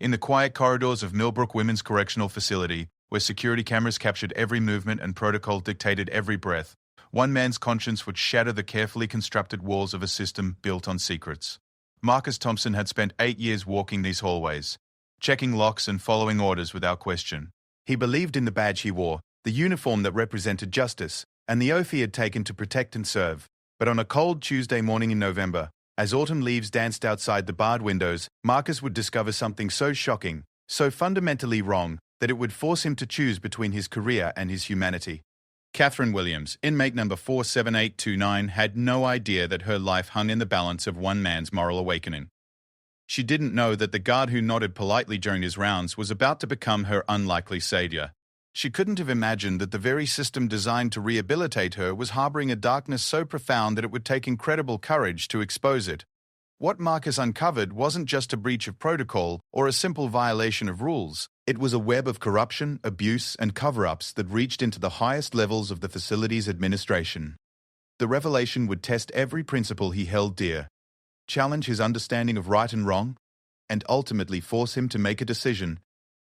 In the quiet corridors of Millbrook Women's Correctional Facility, where security cameras captured every movement and protocol dictated every breath, one man's conscience would shatter the carefully constructed walls of a system built on secrets. Marcus Thompson had spent 8 years walking these hallways, checking locks and following orders without question. He believed in the badge he wore, the uniform that represented justice, and the oath he had taken to protect and serve. But on a cold Tuesday morning in November, as autumn leaves danced outside the barred windows, Marcus would discover something so shocking, so fundamentally wrong, that it would force him to choose between his career and his humanity. Catherine Williams, inmate number 47829, had no idea that her life hung in the balance of one man's moral awakening. She didn't know that the guard who nodded politely during his rounds was about to become her unlikely savior. She couldn't have imagined that the very system designed to rehabilitate her was harboring a darkness so profound that it would take incredible courage to expose it. What Marcus uncovered wasn't just a breach of protocol or a simple violation of rules. It was a web of corruption, abuse, and cover-ups that reached into the highest levels of the facility's administration. The revelation would test every principle he held dear, challenge his understanding of right and wrong, and ultimately force him to make a decision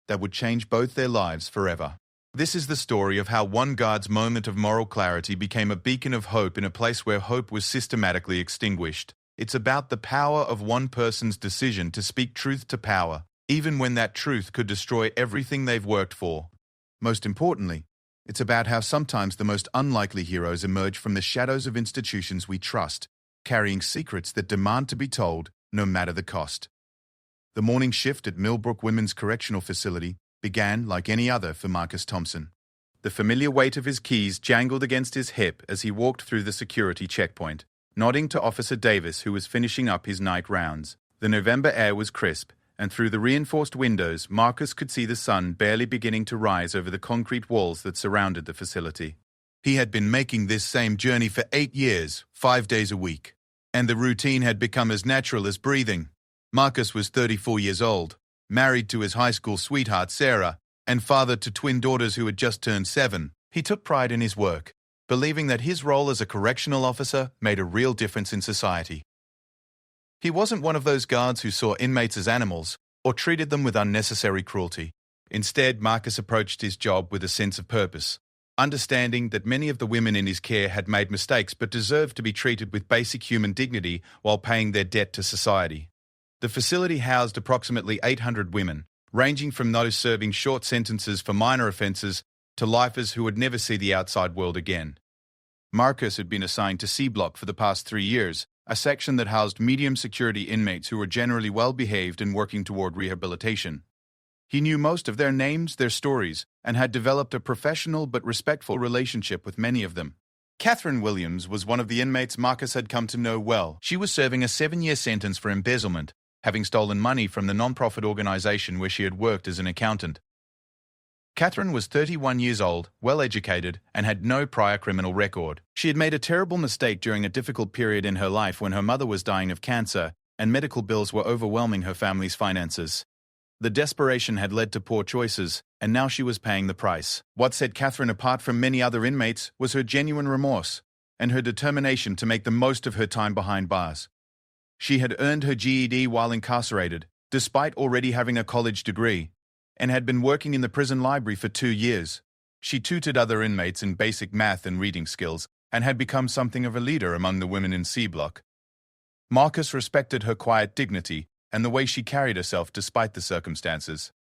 that would change both their lives forever. This is the story of how one guard's moment of moral clarity became a beacon of hope in a place where hope was systematically extinguished. It's about the power of one person's decision to speak truth to power, even when that truth could destroy everything they've worked for. Most importantly, it's about how sometimes the most unlikely heroes emerge from the shadows of institutions we trust, carrying secrets that demand to be told, no matter the cost. The morning shift at Millbrook Women's Correctional Facility began like any other for Marcus Thompson. The familiar weight of his keys jangled against his hip as he walked through the security checkpoint, nodding to Officer Davis, who was finishing up his night rounds. The November air was crisp, and through the reinforced windows, Marcus could see the sun barely beginning to rise over the concrete walls that surrounded the facility. He had been making this same journey for 8 years, 5 days a week, and the routine had become as natural as breathing. Marcus was 34 years old, married to his high school sweetheart Sarah, and father to twin daughters who had just turned 7. He took pride in his work, believing that his role as a correctional officer made a real difference in society. He wasn't one of those guards who saw inmates as animals or treated them with unnecessary cruelty. Instead, Marcus approached his job with a sense of purpose, understanding that many of the women in his care had made mistakes but deserved to be treated with basic human dignity while paying their debt to society. The facility housed approximately 800 women, ranging from those serving short sentences for minor offenses to lifers who would never see the outside world again. Marcus had been assigned to C Block for the past 3 years, a section that housed medium-security inmates who were generally well-behaved and working toward rehabilitation. He knew most of their names, their stories, and had developed a professional but respectful relationship with many of them. Catherine Williams was one of the inmates Marcus had come to know well. She was serving a 7-year sentence for embezzlement, having stolen money from the non-profit organization where she had worked as an accountant. Catherine was 31 years old, well-educated, and had no prior criminal record. She had made a terrible mistake during a difficult period in her life when her mother was dying of cancer, and medical bills were overwhelming her family's finances. The desperation had led to poor choices, and now she was paying the price. What set Catherine apart from many other inmates was her genuine remorse and her determination to make the most of her time behind bars. She had earned her GED while incarcerated, despite already having a college degree, and had been working in the prison library for 2 years. She tutored other inmates in basic math and reading skills, and had become something of a leader among the women in C Block. Marcus respected her quiet dignity and the way she carried herself despite the circumstances.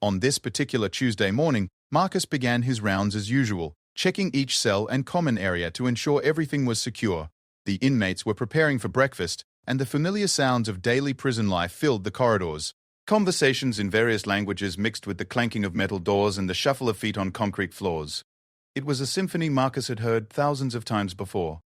On this particular Tuesday morning, Marcus began his rounds as usual, checking each cell and common area to ensure everything was secure. The inmates were preparing for breakfast, and the familiar sounds of daily prison life filled the corridors. Conversations in various languages mixed with the clanking of metal doors and the shuffle of feet on concrete floors. It was a symphony Marcus had heard thousands of times before.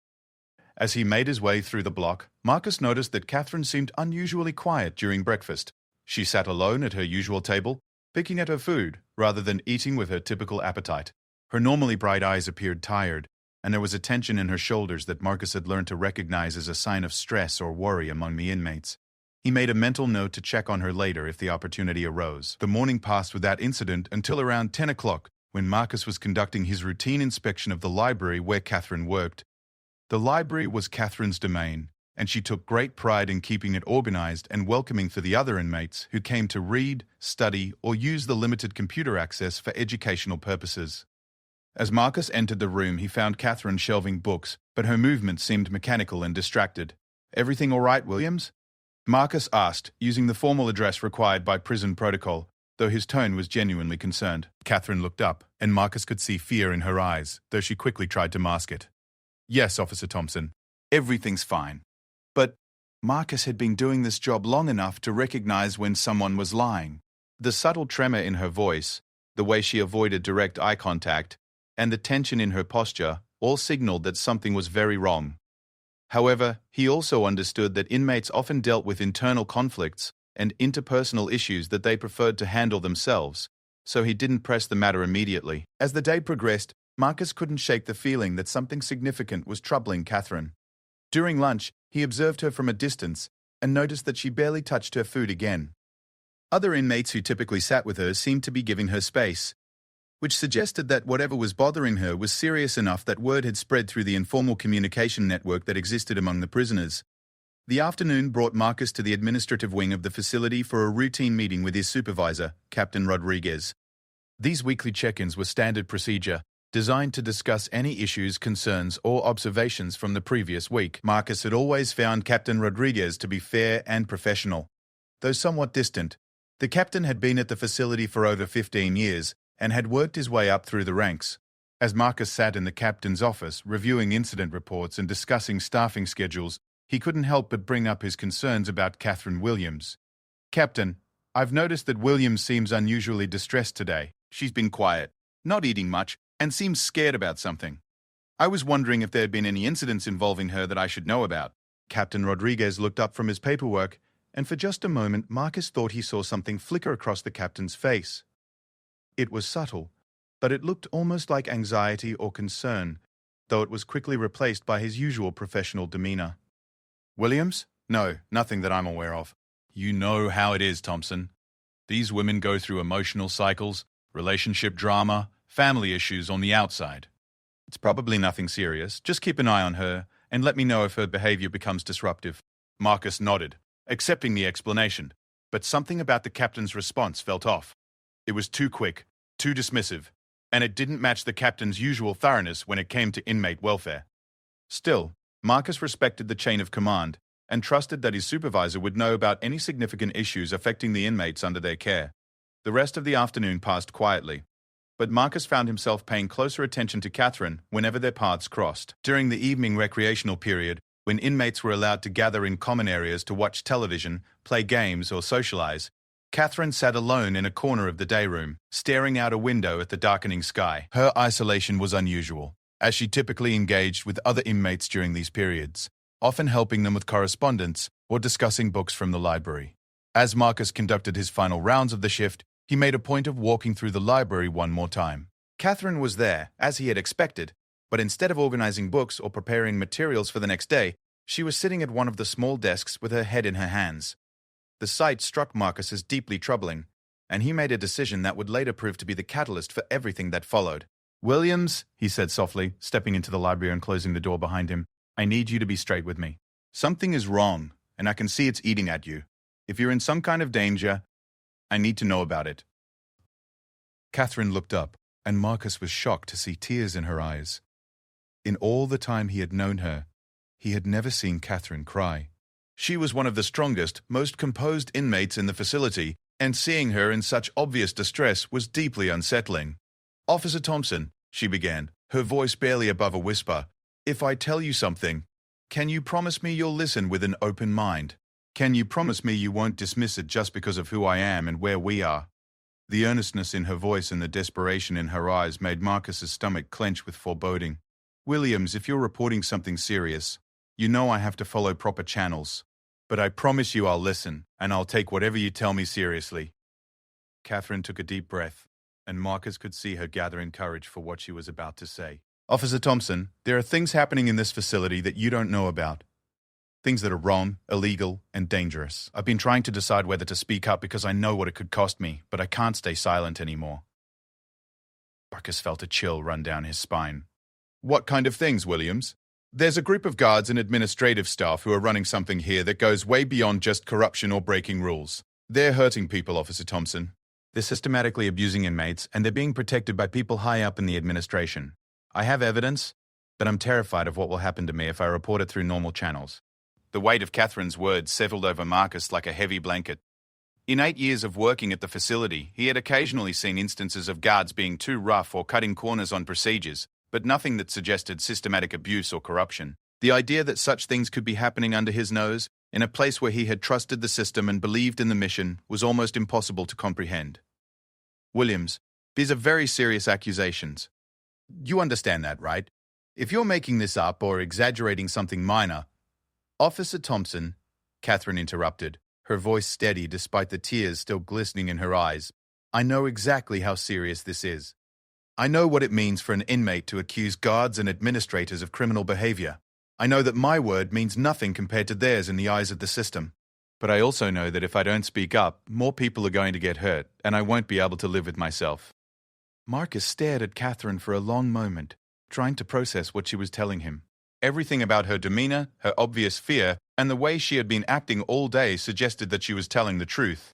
As he made his way through the block, Marcus noticed that Catherine seemed unusually quiet during breakfast. She sat alone at her usual table, picking at her food rather than eating with her typical appetite. Her normally bright eyes appeared tired, and there was a tension in her shoulders that Marcus had learned to recognize as a sign of stress or worry among the inmates. He made a mental note to check on her later if the opportunity arose. The morning passed without incident until around 10 o'clock, when Marcus was conducting his routine inspection of the library where Catherine worked. The library was Catherine's domain, and she took great pride in keeping it organized and welcoming for the other inmates who came to read, study, or use the limited computer access for educational purposes. As Marcus entered the room, he found Catherine shelving books, but her movements seemed mechanical and distracted. "Everything all right, Williams?" Marcus asked, using the formal address required by prison protocol, though his tone was genuinely concerned. Catherine looked up, and Marcus could see fear in her eyes, though she quickly tried to mask it. "Yes, Officer Thompson. Everything's fine." But Marcus had been doing this job long enough to recognize when someone was lying. The subtle tremor in her voice, the way she avoided direct eye contact, and the tension in her posture all signaled that something was very wrong. However, he also understood that inmates often dealt with internal conflicts and interpersonal issues that they preferred to handle themselves, so he didn't press the matter immediately. As the day progressed, Marcus couldn't shake the feeling that something significant was troubling Catherine. During lunch, he observed her from a distance and noticed that she barely touched her food again. Other inmates who typically sat with her seemed to be giving her space, which suggested that whatever was bothering her was serious enough that word had spread through the informal communication network that existed among the prisoners. The afternoon brought Marcus to the administrative wing of the facility for a routine meeting with his supervisor, Captain Rodriguez. These weekly check-ins were standard procedure, designed to discuss any issues, concerns, or observations from the previous week. Marcus had always found Captain Rodriguez to be fair and professional. Though somewhat distant, the captain had been at the facility for over 15 years, and had worked his way up through the ranks. As Marcus sat in the captain's office, reviewing incident reports and discussing staffing schedules, he couldn't help but bring up his concerns about Catherine Williams. "Captain, I've noticed that Williams seems unusually distressed today. She's been quiet, not eating much, and seems scared about something. I was wondering if there had been any incidents involving her that I should know about." Captain Rodriguez looked up from his paperwork, and for just a moment Marcus thought he saw something flicker across the captain's face. It was subtle, but it looked almost like anxiety or concern, though it was quickly replaced by his usual professional demeanor. "Williams? No, nothing that I'm aware of." "You know how it is, Thompson. These women go through emotional cycles, relationship drama, family issues on the outside. It's probably nothing serious. Just keep an eye on her, and let me know if her behavior becomes disruptive." Marcus nodded, accepting the explanation, but something about the captain's response felt off. It was too quick, too dismissive, and it didn't match the captain's usual thoroughness when it came to inmate welfare. Still, Marcus respected the chain of command and trusted that his supervisor would know about any significant issues affecting the inmates under their care. The rest of the afternoon passed quietly, but Marcus found himself paying closer attention to Catherine whenever their paths crossed. During the evening recreational period, when inmates were allowed to gather in common areas to watch television, play games, or socialize, Catherine sat alone in a corner of the day room, staring out a window at the darkening sky. Her isolation was unusual, as she typically engaged with other inmates during these periods, often helping them with correspondence or discussing books from the library. As Marcus conducted his final rounds of the shift, he made a point of walking through the library one more time. Catherine was there, as he had expected, but instead of organizing books or preparing materials for the next day, she was sitting at one of the small desks with her head in her hands. The sight struck Marcus as deeply troubling, and he made a decision that would later prove to be the catalyst for everything that followed. "Williams," he said softly, stepping into the library and closing the door behind him, "I need you to be straight with me. Something is wrong, and I can see it's eating at you. If you're in some kind of danger, I need to know about it." Catherine looked up, and Marcus was shocked to see tears in her eyes. In all the time he had known her, he had never seen Catherine cry. She was one of the strongest, most composed inmates in the facility, and seeing her in such obvious distress was deeply unsettling. "Officer Thompson," she began, her voice barely above a whisper, "if I tell you something, can you promise me you'll listen with an open mind? Can you promise me you won't dismiss it just because of who I am and where we are?" The earnestness in her voice and the desperation in her eyes made Marcus's stomach clench with foreboding. "Williams, if you're reporting something serious, you know I have to follow proper channels. But I promise you I'll listen, and I'll take whatever you tell me seriously." Catherine took a deep breath, and Marcus could see her gathering courage for what she was about to say. "Officer Thompson, there are things happening in this facility that you don't know about. Things that are wrong, illegal, and dangerous. I've been trying to decide whether to speak up because I know what it could cost me, but I can't stay silent anymore." Marcus felt a chill run down his spine. "What kind of things, Williams?" There's a group of guards and administrative staff who are running something here that goes way beyond just corruption or breaking rules. They're hurting people, Officer Thompson. They're systematically abusing inmates, and they're being protected by people high up in the administration. I have evidence, but I'm terrified of what will happen to me if I report it through normal channels. The weight of Catherine's words settled over Marcus like a heavy blanket. In 8 years of working at the facility, he had occasionally seen instances of guards being too rough or cutting corners on procedures, but nothing that suggested systematic abuse or corruption. The idea that such things could be happening under his nose, in a place where he had trusted the system and believed in the mission, was almost impossible to comprehend. Williams, these are very serious accusations. You understand that, right? If you're making this up or exaggerating something minor— Officer Thompson, Catherine interrupted, her voice steady despite the tears still glistening in her eyes. I know exactly how serious this is. I know what it means for an inmate to accuse guards and administrators of criminal behavior. I know that my word means nothing compared to theirs in the eyes of the system. But I also know that if I don't speak up, more people are going to get hurt, and I won't be able to live with myself. Marcus stared at Catherine for a long moment, trying to process what she was telling him. Everything about her demeanor, her obvious fear, and the way she had been acting all day suggested that she was telling the truth.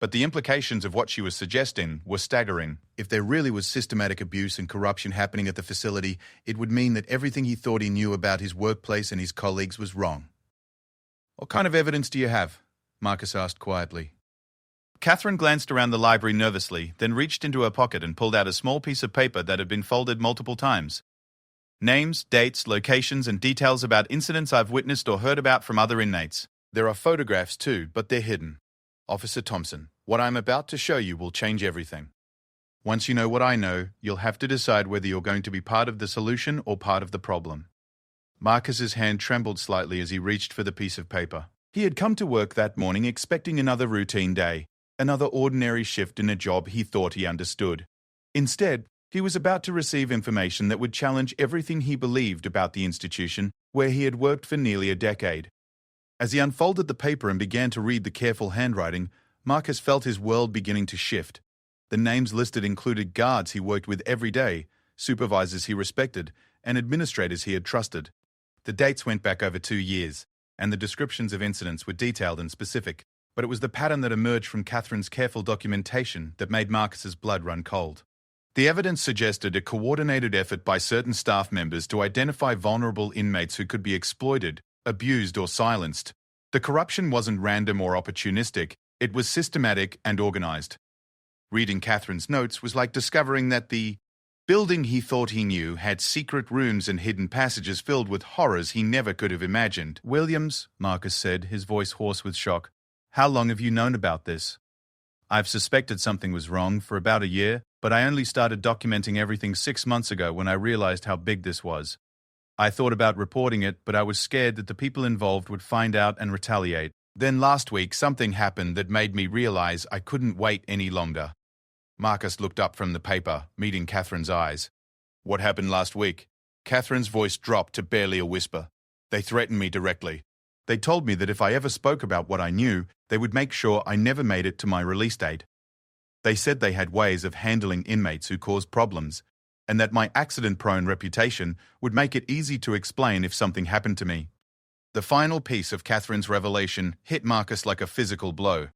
But the implications of what she was suggesting were staggering. If there really was systematic abuse and corruption happening at the facility, it would mean that everything he thought he knew about his workplace and his colleagues was wrong. What kind of evidence do you have? Marcus asked quietly. Catherine glanced around the library nervously, then reached into her pocket and pulled out a small piece of paper that had been folded multiple times. Names, dates, locations, and details about incidents I've witnessed or heard about from other inmates. There are photographs too, but they're hidden. Officer Thompson, what I'm about to show you will change everything. Once you know what I know, you'll have to decide whether you're going to be part of the solution or part of the problem. Marcus's hand trembled slightly as he reached for the piece of paper. He had come to work that morning expecting another routine day, another ordinary shift in a job he thought he understood. Instead, he was about to receive information that would challenge everything he believed about the institution where he had worked for nearly a decade. As he unfolded the paper and began to read the careful handwriting, Marcus felt his world beginning to shift. The names listed included guards he worked with every day, supervisors he respected, and administrators he had trusted. The dates went back over 2 years, and the descriptions of incidents were detailed and specific, but it was the pattern that emerged from Catherine's careful documentation that made Marcus's blood run cold. The evidence suggested a coordinated effort by certain staff members to identify vulnerable inmates who could be exploited, abused, or silenced. The corruption wasn't random or opportunistic, it was systematic and organized. Reading Catherine's notes was like discovering that the building he thought he knew had secret rooms and hidden passages filled with horrors he never could have imagined. Williams, Marcus said, his voice hoarse with shock, how long have you known about this? I've suspected something was wrong for about a year, but I only started documenting everything 6 months ago when I realized how big this was. I thought about reporting it, but I was scared that the people involved would find out and retaliate. Then last week, something happened that made me realize I couldn't wait any longer. Marcus looked up from the paper, meeting Catherine's eyes. What happened last week? Catherine's voice dropped to barely a whisper. They threatened me directly. They told me that if I ever spoke about what I knew, they would make sure I never made it to my release date. They said they had ways of handling inmates who caused problems, and that my accident-prone reputation would make it easy to explain if something happened to me. The final piece of Catherine's revelation hit Marcus like a physical blow.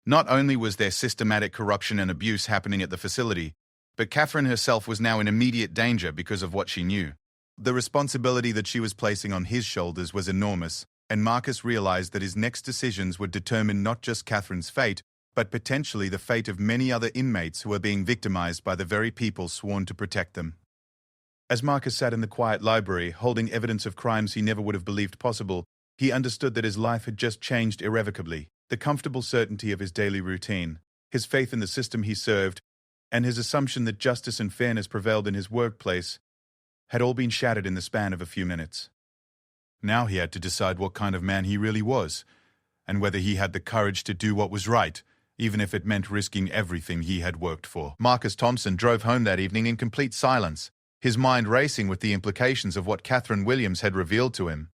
Not only was there systematic corruption and abuse happening at the facility, but Catherine herself was now in immediate danger because of what she knew. The responsibility that she was placing on his shoulders was enormous, and Marcus realized that his next decisions would determine not just Catherine's fate, but potentially the fate of many other inmates who were being victimized by the very people sworn to protect them. As Marcus sat in the quiet library, holding evidence of crimes he never would have believed possible, he understood that his life had just changed irrevocably. The comfortable certainty of his daily routine, his faith in the system he served, and his assumption that justice and fairness prevailed in his workplace had all been shattered in the span of a few minutes. Now he had to decide what kind of man he really was, and whether he had the courage to do what was right, even if it meant risking everything he had worked for. Marcus Thompson drove home that evening in complete silence, his mind racing with the implications of what Catherine Williams had revealed to him.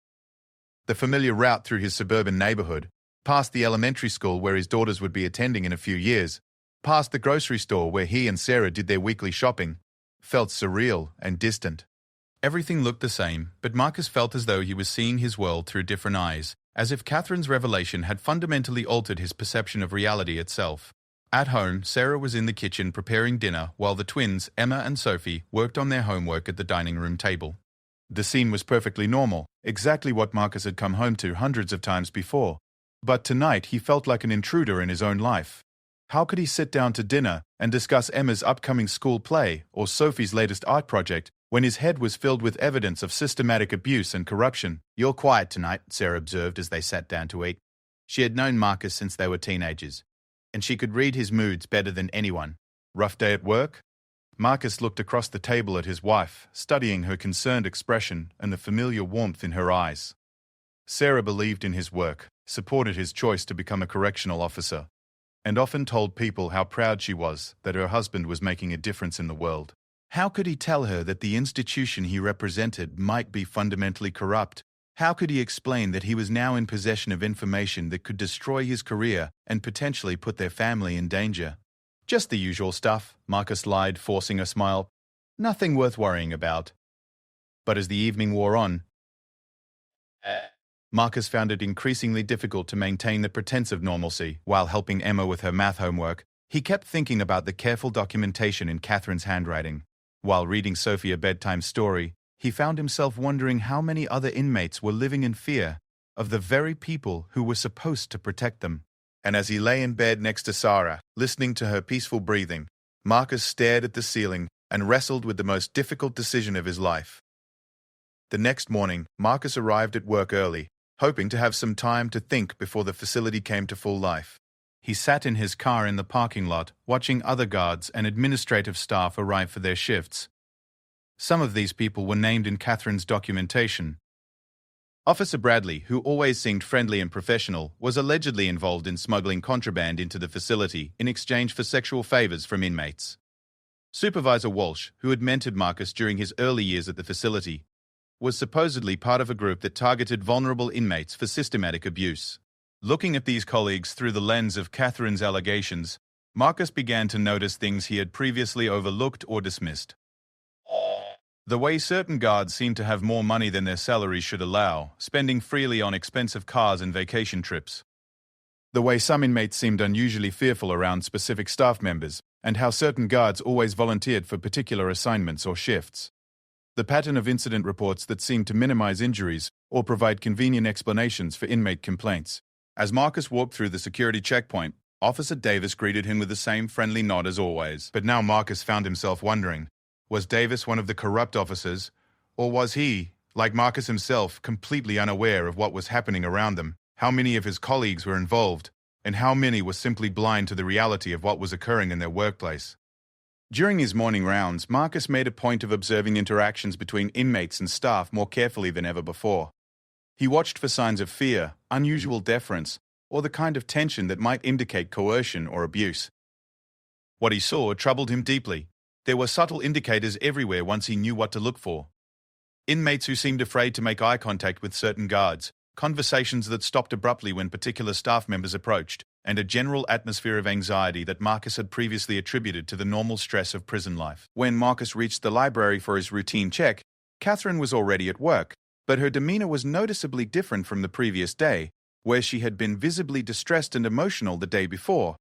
The familiar route through his suburban neighborhood, past the elementary school where his daughters would be attending in a few years, past the grocery store where he and Sarah did their weekly shopping, felt surreal and distant. Everything looked the same, but Marcus felt as though he was seeing his world through different eyes, as if Catherine's revelation had fundamentally altered his perception of reality itself. At home, Sarah was in the kitchen preparing dinner while the twins, Emma and Sophie, worked on their homework at the dining room table. The scene was perfectly normal, exactly what Marcus had come home to hundreds of times before. But tonight he felt like an intruder in his own life. How could he sit down to dinner and discuss Emma's upcoming school play or Sophie's latest art project when his head was filled with evidence of systematic abuse and corruption? "You're quiet tonight," Sarah observed as they sat down to eat. She had known Marcus since they were teenagers, and she could read his moods better than anyone. Rough day at work? Marcus looked across the table at his wife, studying her concerned expression and the familiar warmth in her eyes. Sarah believed in his work, supported his choice to become a correctional officer, and often told people how proud she was that her husband was making a difference in the world. How could he tell her that the institution he represented might be fundamentally corrupt? How could he explain that he was now in possession of information that could destroy his career and potentially put their family in danger? "Just the usual stuff," Marcus lied, forcing a smile. "Nothing worth worrying about." But as the evening wore on, Marcus found it increasingly difficult to maintain the pretense of normalcy while helping Emma with her math homework. He kept thinking about the careful documentation in Catherine's handwriting. While reading Sophie a bedtime story, he found himself wondering how many other inmates were living in fear of the very people who were supposed to protect them. And as he lay in bed next to Sarah, listening to her peaceful breathing, Marcus stared at the ceiling and wrestled with the most difficult decision of his life. The next morning, Marcus arrived at work early, hoping to have some time to think before the facility came to full life. He sat in his car in the parking lot, watching other guards and administrative staff arrive for their shifts. Some of these people were named in Catherine's documentation. Officer Bradley, who always seemed friendly and professional, was allegedly involved in smuggling contraband into the facility in exchange for sexual favors from inmates. Supervisor Walsh, who had mentored Marcus during his early years at the facility, was supposedly part of a group that targeted vulnerable inmates for systematic abuse. Looking at these colleagues through the lens of Catherine's allegations, Marcus began to notice things he had previously overlooked or dismissed. The way certain guards seemed to have more money than their salaries should allow, spending freely on expensive cars and vacation trips. The way some inmates seemed unusually fearful around specific staff members, and how certain guards always volunteered for particular assignments or shifts. The pattern of incident reports that seemed to minimize injuries or provide convenient explanations for inmate complaints. As Marcus walked through the security checkpoint, Officer Davis greeted him with the same friendly nod as always. But now Marcus found himself wondering, was Davis one of the corrupt officers, or was he, like Marcus himself, completely unaware of what was happening around them? How many of his colleagues were involved, and how many were simply blind to the reality of what was occurring in their workplace? During his morning rounds, Marcus made a point of observing interactions between inmates and staff more carefully than ever before. He watched for signs of fear, unusual deference, or the kind of tension that might indicate coercion or abuse. What he saw troubled him deeply. There were subtle indicators everywhere once he knew what to look for. Inmates who seemed afraid to make eye contact with certain guards, conversations that stopped abruptly when particular staff members approached, and a general atmosphere of anxiety that Marcus had previously attributed to the normal stress of prison life. When Marcus reached the library for his routine check, Catherine was already at work, but her demeanor was noticeably different from the previous day, where she had been visibly distressed and emotional the day before.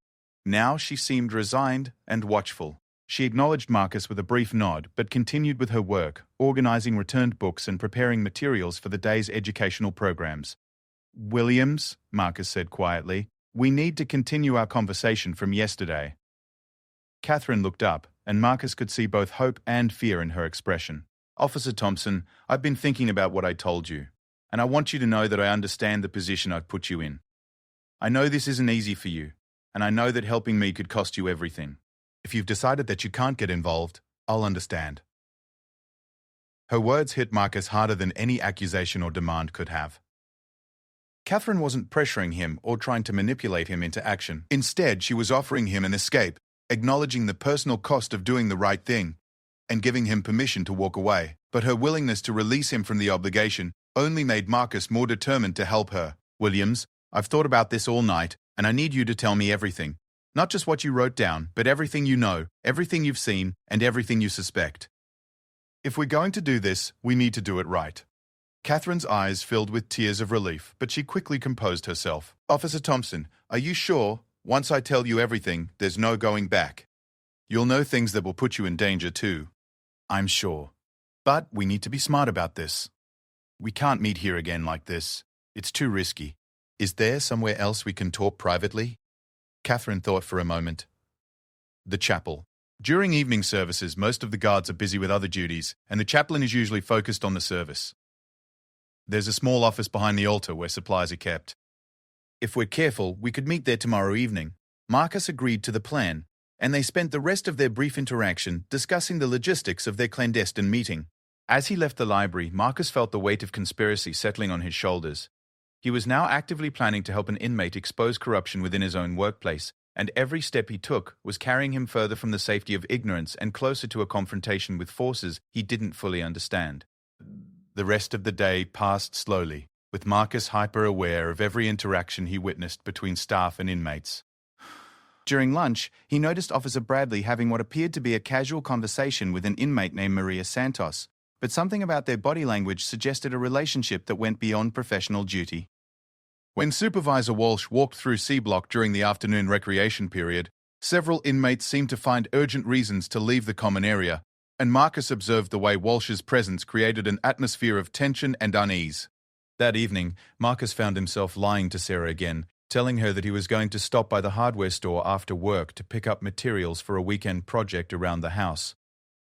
Now she seemed resigned and watchful. She acknowledged Marcus with a brief nod, but continued with her work, organizing returned books and preparing materials for the day's educational programs. "Williams," Marcus said quietly, "we need to continue our conversation from yesterday." Catherine looked up, and Marcus could see both hope and fear in her expression. "Officer Thompson, I've been thinking about what I told you, and I want you to know that I understand the position I've put you in. I know this isn't easy for you, and I know that helping me could cost you everything. If you've decided that you can't get involved, I'll understand." Her words hit Marcus harder than any accusation or demand could have. Catherine wasn't pressuring him or trying to manipulate him into action. Instead, she was offering him an escape, acknowledging the personal cost of doing the right thing, and giving him permission to walk away. But her willingness to release him from the obligation only made Marcus more determined to help her. "Williams, I've thought about this all night, and I need you to tell me everything. Not just what you wrote down, but everything you know, everything you've seen, and everything you suspect." If we're going to do this, we need to do it right. Catherine's eyes filled with tears of relief, but she quickly composed herself. Officer Thompson, are you sure, once I tell you everything, there's no going back? You'll know things that will put you in danger too. I'm sure. But we need to be smart about this. We can't meet here again like this. It's too risky. Is there somewhere else we can talk privately? Catherine thought for a moment. The chapel. During evening services, most of the guards are busy with other duties, and the chaplain is usually focused on the service. There's a small office behind the altar where supplies are kept. If we're careful, we could meet there tomorrow evening. Marcus agreed to the plan, and they spent the rest of their brief interaction discussing the logistics of their clandestine meeting. As he left the library, Marcus felt the weight of conspiracy settling on his shoulders. He was now actively planning to help an inmate expose corruption within his own workplace, and every step he took was carrying him further from the safety of ignorance and closer to a confrontation with forces he didn't fully understand. The rest of the day passed slowly, with Marcus hyper-aware of every interaction he witnessed between staff and inmates. During lunch, he noticed Officer Bradley having what appeared to be a casual conversation with an inmate named Maria Santos, but something about their body language suggested a relationship that went beyond professional duty. When Supervisor Walsh walked through C Block during the afternoon recreation period, several inmates seemed to find urgent reasons to leave the common area, and Marcus observed the way Walsh's presence created an atmosphere of tension and unease. That evening, Marcus found himself lying to Sarah again, telling her that he was going to stop by the hardware store after work to pick up materials for a weekend project around the house.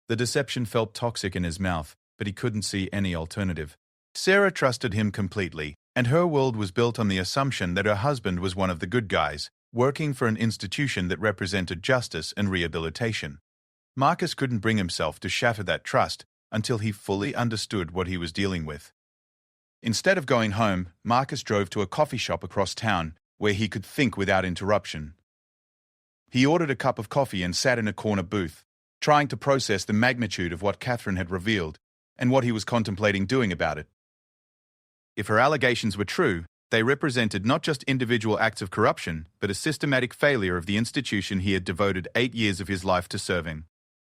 The deception felt toxic in his mouth, but he couldn't see any alternative. Sarah trusted him completely, and her world was built on the assumption that her husband was one of the good guys, working for an institution that represented justice and rehabilitation. Marcus couldn't bring himself to shatter that trust until he fully understood what he was dealing with. Instead of going home, Marcus drove to a coffee shop across town where he could think without interruption. He ordered a cup of coffee and sat in a corner booth, trying to process the magnitude of what Catherine had revealed and what he was contemplating doing about it. If her allegations were true, they represented not just individual acts of corruption, but a systematic failure of the institution he had devoted 8 years of his life to serving.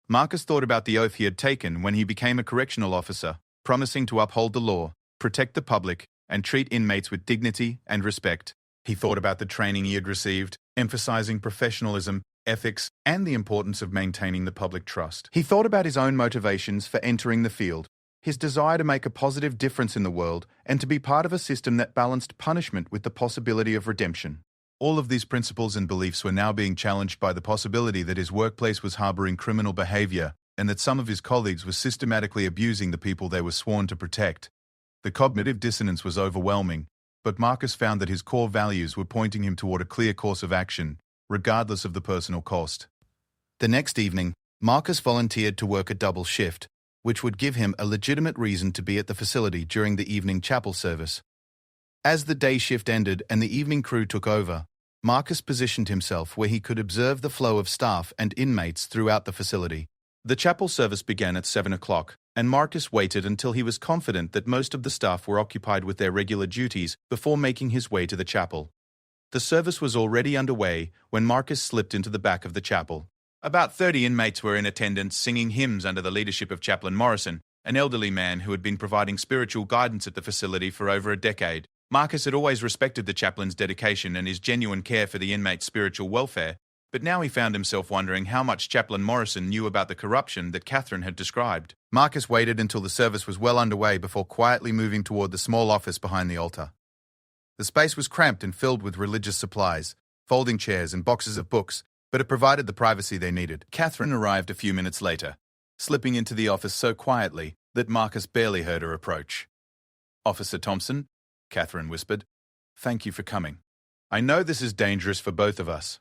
Marcus thought about the oath he had taken when he became a correctional officer, promising to uphold the law, protect the public, and treat inmates with dignity and respect. He thought about the training he had received, emphasizing professionalism, ethics, and the importance of maintaining the public trust. He thought about his own motivations for entering the field, his desire to make a positive difference in the world and to be part of a system that balanced punishment with the possibility of redemption. All of these principles and beliefs were now being challenged by the possibility that his workplace was harboring criminal behavior and that some of his colleagues were systematically abusing the people they were sworn to protect. The cognitive dissonance was overwhelming, but Marcus found that his core values were pointing him toward a clear course of action, regardless of the personal cost. The next evening, Marcus volunteered to work a double shift, which would give him a legitimate reason to be at the facility during the evening chapel service. As the day shift ended and the evening crew took over, Marcus positioned himself where he could observe the flow of staff and inmates throughout the facility. The chapel service began at 7 o'clock, and Marcus waited until he was confident that most of the staff were occupied with their regular duties before making his way to the chapel. The service was already underway when Marcus slipped into the back of the chapel. About 30 inmates were in attendance singing hymns under the leadership of Chaplain Morrison, an elderly man who had been providing spiritual guidance at the facility for over a decade. Marcus had always respected the chaplain's dedication and his genuine care for the inmates' spiritual welfare, but now he found himself wondering how much Chaplain Morrison knew about the corruption that Catherine had described. Marcus waited until the service was well underway before quietly moving toward the small office behind the altar. The space was cramped and filled with religious supplies, folding chairs and boxes of books, but it provided the privacy they needed. Catherine arrived a few minutes later, slipping into the office so quietly that Marcus barely heard her approach. "Officer Thompson," Catherine whispered, "thank you for coming. I know this is dangerous for both of us."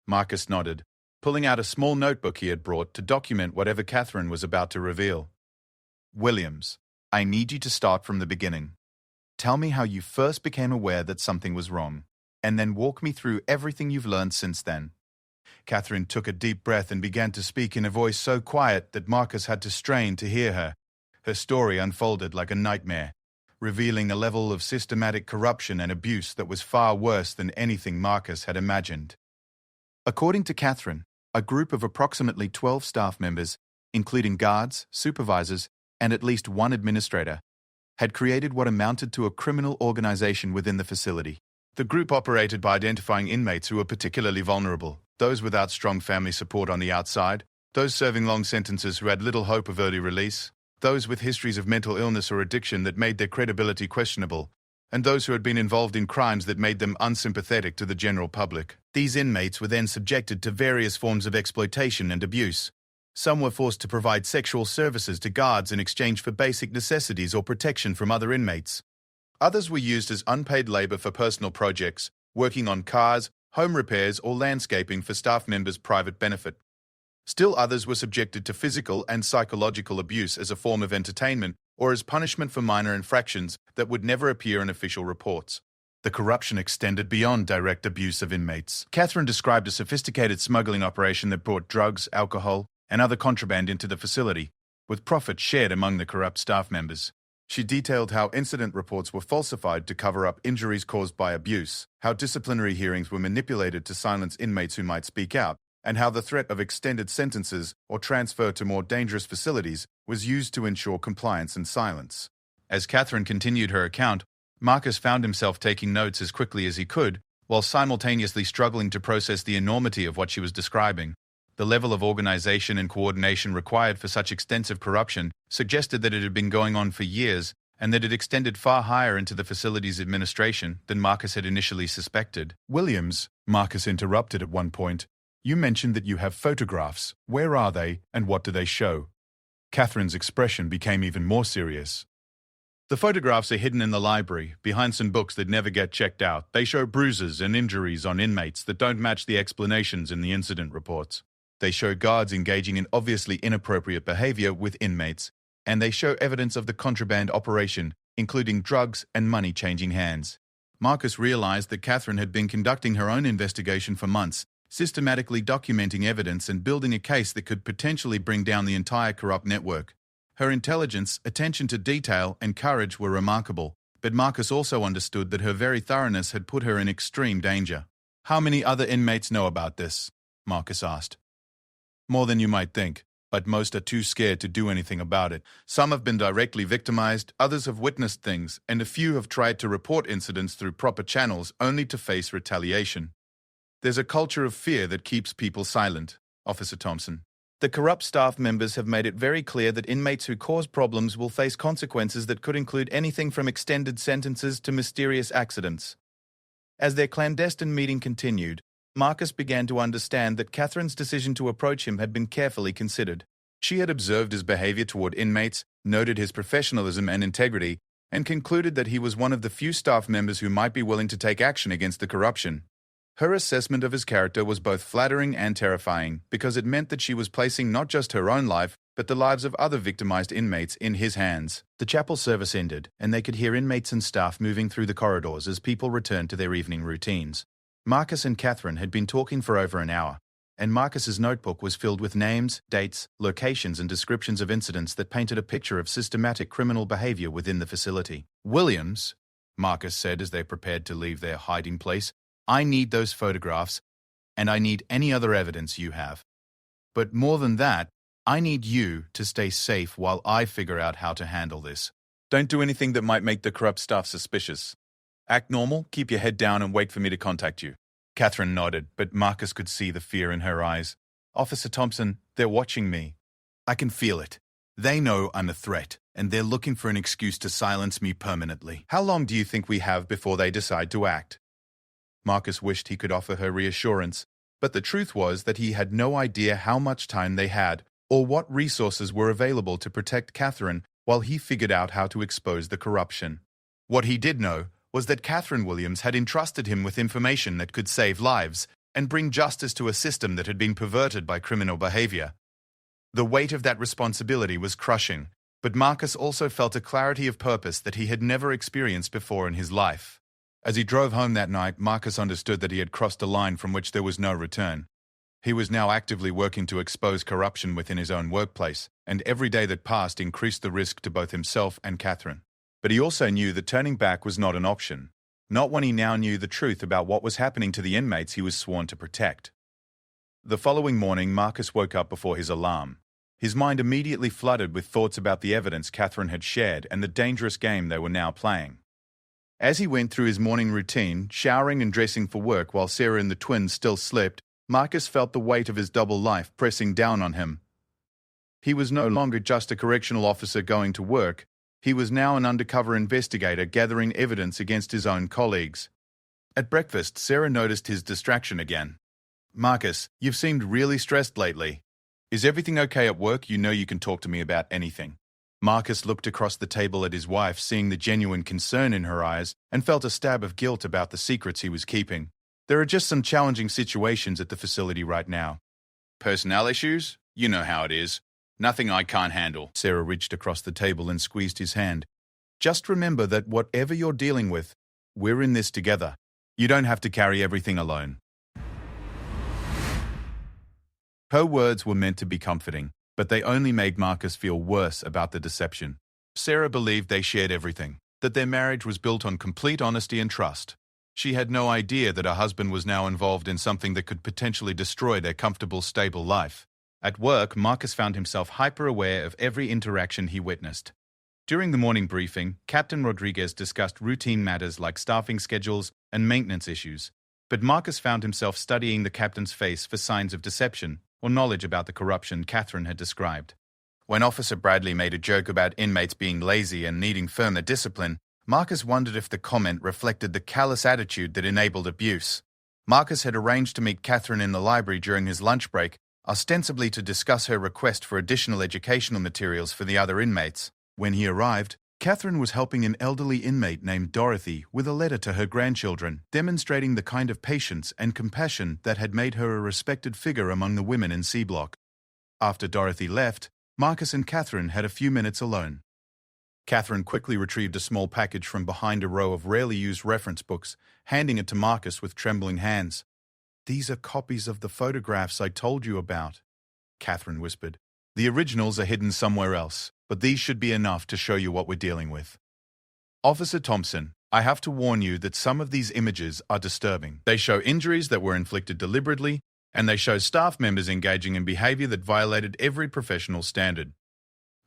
Marcus nodded, pulling out a small notebook he had brought to document whatever Catherine was about to reveal. "Williams, I need you to start from the beginning. Tell me how you first became aware that something was wrong, and then walk me through everything you've learned since then." Catherine took a deep breath and began to speak in a voice so quiet that Marcus had to strain to hear her. Her story unfolded like a nightmare, revealing a level of systematic corruption and abuse that was far worse than anything Marcus had imagined. According to Catherine, a group of approximately 12 staff members, including guards, supervisors, and at least one administrator, had created what amounted to a criminal organization within the facility. The group operated by identifying inmates who were particularly vulnerable, those without strong family support on the outside, those serving long sentences who had little hope of early release, those with histories of mental illness or addiction that made their credibility questionable, and those who had been involved in crimes that made them unsympathetic to the general public. These inmates were then subjected to various forms of exploitation and abuse. Some were forced to provide sexual services to guards in exchange for basic necessities or protection from other inmates. Others were used as unpaid labor for personal projects, working on cars, home repairs, or landscaping for staff members' private benefit. Still others were subjected to physical and psychological abuse as a form of entertainment or as punishment for minor infractions that would never appear in official reports. The corruption extended beyond direct abuse of inmates. Catherine described a sophisticated smuggling operation that brought drugs, alcohol, and other contraband into the facility, with profits shared among the corrupt staff members. She detailed how incident reports were falsified to cover up injuries caused by abuse, how disciplinary hearings were manipulated to silence inmates who might speak out, and how the threat of extended sentences or transfer to more dangerous facilities was used to ensure compliance and silence. As Catherine continued her account, Marcus found himself taking notes as quickly as he could, while simultaneously struggling to process the enormity of what she was describing. The level of organization and coordination required for such extensive corruption suggested that it had been going on for years and that it extended far higher into the facility's administration than Marcus had initially suspected. "Williams," Marcus interrupted at one point, "you mentioned that you have photographs. Where are they, and what do they show?" Catherine's expression became even more serious. "The photographs are hidden in the library, behind some books that never get checked out. They show bruises and injuries on inmates that don't match the explanations in the incident reports. They show guards engaging in obviously inappropriate behavior with inmates, and they show evidence of the contraband operation, including drugs and money changing hands." Marcus realized that Catherine had been conducting her own investigation for months, systematically documenting evidence and building a case that could potentially bring down the entire corrupt network. Her intelligence, attention to detail, and courage were remarkable, but Marcus also understood that her very thoroughness had put her in extreme danger. "How many other inmates know about this?" Marcus asked. "More than you might think, but most are too scared to do anything about it. Some have been directly victimized, others have witnessed things, and a few have tried to report incidents through proper channels only to face retaliation. There's a culture of fear that keeps people silent, Officer Thompson. The corrupt staff members have made it very clear that inmates who cause problems will face consequences that could include anything from extended sentences to mysterious accidents." As their clandestine meeting continued, Marcus began to understand that Catherine's decision to approach him had been carefully considered. She had observed his behavior toward inmates, noted his professionalism and integrity, and concluded that he was one of the few staff members who might be willing to take action against the corruption. Her assessment of his character was both flattering and terrifying, because it meant that she was placing not just her own life, but the lives of other victimized inmates in his hands. The chapel service ended, and they could hear inmates and staff moving through the corridors as people returned to their evening routines. Marcus and Catherine had been talking for over an hour, and Marcus's notebook was filled with names, dates, locations, and descriptions of incidents that painted a picture of systematic criminal behavior within the facility. "Williams," Marcus said as they prepared to leave their hiding place, "I need those photographs, and I need any other evidence you have. But more than that, I need you to stay safe while I figure out how to handle this. Don't do anything that might make the corrupt staff suspicious. Act normal, keep your head down, and wait for me to contact you." Catherine nodded, but Marcus could see the fear in her eyes. "Officer Thompson, they're watching me. I can feel it. They know I'm a threat, and they're looking for an excuse to silence me permanently. How long do you think we have before they decide to act?" Marcus wished he could offer her reassurance, but the truth was that he had no idea how much time they had or what resources were available to protect Catherine while he figured out how to expose the corruption. What he did know was that Catherine Williams had entrusted him with information that could save lives and bring justice to a system that had been perverted by criminal behavior. The weight of that responsibility was crushing, but Marcus also felt a clarity of purpose that he had never experienced before in his life. As he drove home that night, Marcus understood that he had crossed a line from which there was no return. He was now actively working to expose corruption within his own workplace, and every day that passed increased the risk to both himself and Catherine. But he also knew that turning back was not an option, not when he now knew the truth about what was happening to the inmates he was sworn to protect. The following morning, Marcus woke up before his alarm. His mind immediately flooded with thoughts about the evidence Catherine had shared and the dangerous game they were now playing. As he went through his morning routine, showering and dressing for work while Sarah and the twins still slept, Marcus felt the weight of his double life pressing down on him. He was no longer just a correctional officer going to work. He was now an undercover investigator gathering evidence against his own colleagues. At breakfast, Sarah noticed his distraction again. "Marcus, you've seemed really stressed lately. Is everything okay at work? You know you can talk to me about anything." Marcus looked across the table at his wife, seeing the genuine concern in her eyes, and felt a stab of guilt about the secrets he was keeping. "There are just some challenging situations at the facility right now." "Personnel issues? You know how it is. Nothing I can't handle." Sarah reached across the table and squeezed his hand. "Just remember that whatever you're dealing with, we're in this together. You don't have to carry everything alone." Her words were meant to be comforting, but they only made Marcus feel worse about the deception. Sarah believed they shared everything, that their marriage was built on complete honesty and trust. She had no idea that her husband was now involved in something that could potentially destroy their comfortable, stable life. At work, Marcus found himself hyper-aware of every interaction he witnessed. During the morning briefing, Captain Rodriguez discussed routine matters like staffing schedules and maintenance issues, but Marcus found himself studying the captain's face for signs of deception or knowledge about the corruption Catherine had described. When Officer Bradley made a joke about inmates being lazy and needing firmer discipline, Marcus wondered if the comment reflected the callous attitude that enabled abuse. Marcus had arranged to meet Catherine in the library during his lunch break, ostensibly to discuss her request for additional educational materials for the other inmates. When he arrived, Catherine was helping an elderly inmate named Dorothy with a letter to her grandchildren, demonstrating the kind of patience and compassion that had made her a respected figure among the women in C Block. After Dorothy left, Marcus and Catherine had a few minutes alone. Catherine quickly retrieved a small package from behind a row of rarely used reference books, handing it to Marcus with trembling hands. "These are copies of the photographs I told you about," Catherine whispered. "The originals are hidden somewhere else, but these should be enough to show you what we're dealing with. Officer Thompson, I have to warn you that some of these images are disturbing. They show injuries that were inflicted deliberately, and they show staff members engaging in behavior that violated every professional standard."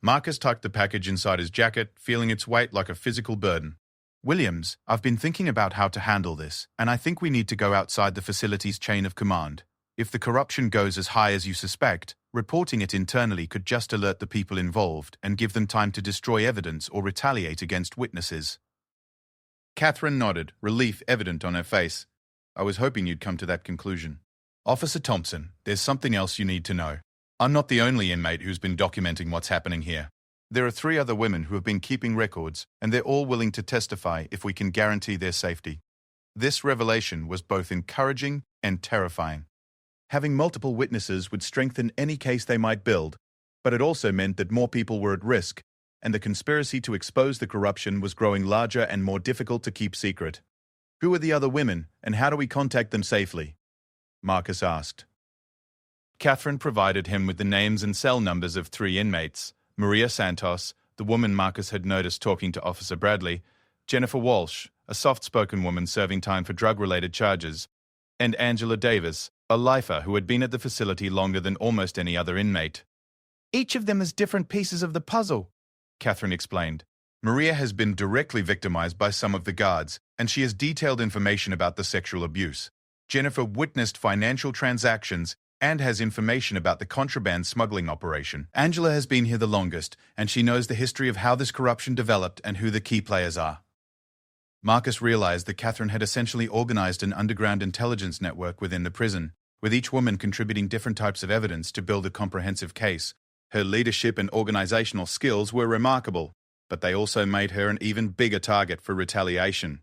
Marcus tucked the package inside his jacket, feeling its weight like a physical burden. "Williams, I've been thinking about how to handle this, and I think we need to go outside the facility's chain of command. If the corruption goes as high as you suspect, reporting it internally could just alert the people involved and give them time to destroy evidence or retaliate against witnesses." Catherine nodded, relief evident on her face. "I was hoping you'd come to that conclusion. Officer Thompson, there's something else you need to know. I'm not the only inmate who's been documenting what's happening here. There are 3 other women who have been keeping records, and they're all willing to testify if we can guarantee their safety." This revelation was both encouraging and terrifying. Having multiple witnesses would strengthen any case they might build, but it also meant that more people were at risk, and the conspiracy to expose the corruption was growing larger and more difficult to keep secret. "Who are the other women, and how do we contact them safely?" Marcus asked. Catherine provided him with the names and cell numbers of 3 inmates: Maria Santos, the woman Marcus had noticed talking to Officer Bradley, Jennifer Walsh, a soft-spoken woman serving time for drug-related charges, and Angela Davis, a lifer who had been at the facility longer than almost any other inmate. "Each of them is different pieces of the puzzle," Catherine explained. "Maria has been directly victimized by some of the guards, and she has detailed information about the sexual abuse. Jennifer witnessed financial transactions and has information about the contraband smuggling operation. Angela has been here the longest, and she knows the history of how this corruption developed and who the key players are." Marcus realized that Catherine had essentially organized an underground intelligence network within the prison, with each woman contributing different types of evidence to build a comprehensive case. Her leadership and organizational skills were remarkable, but they also made her an even bigger target for retaliation.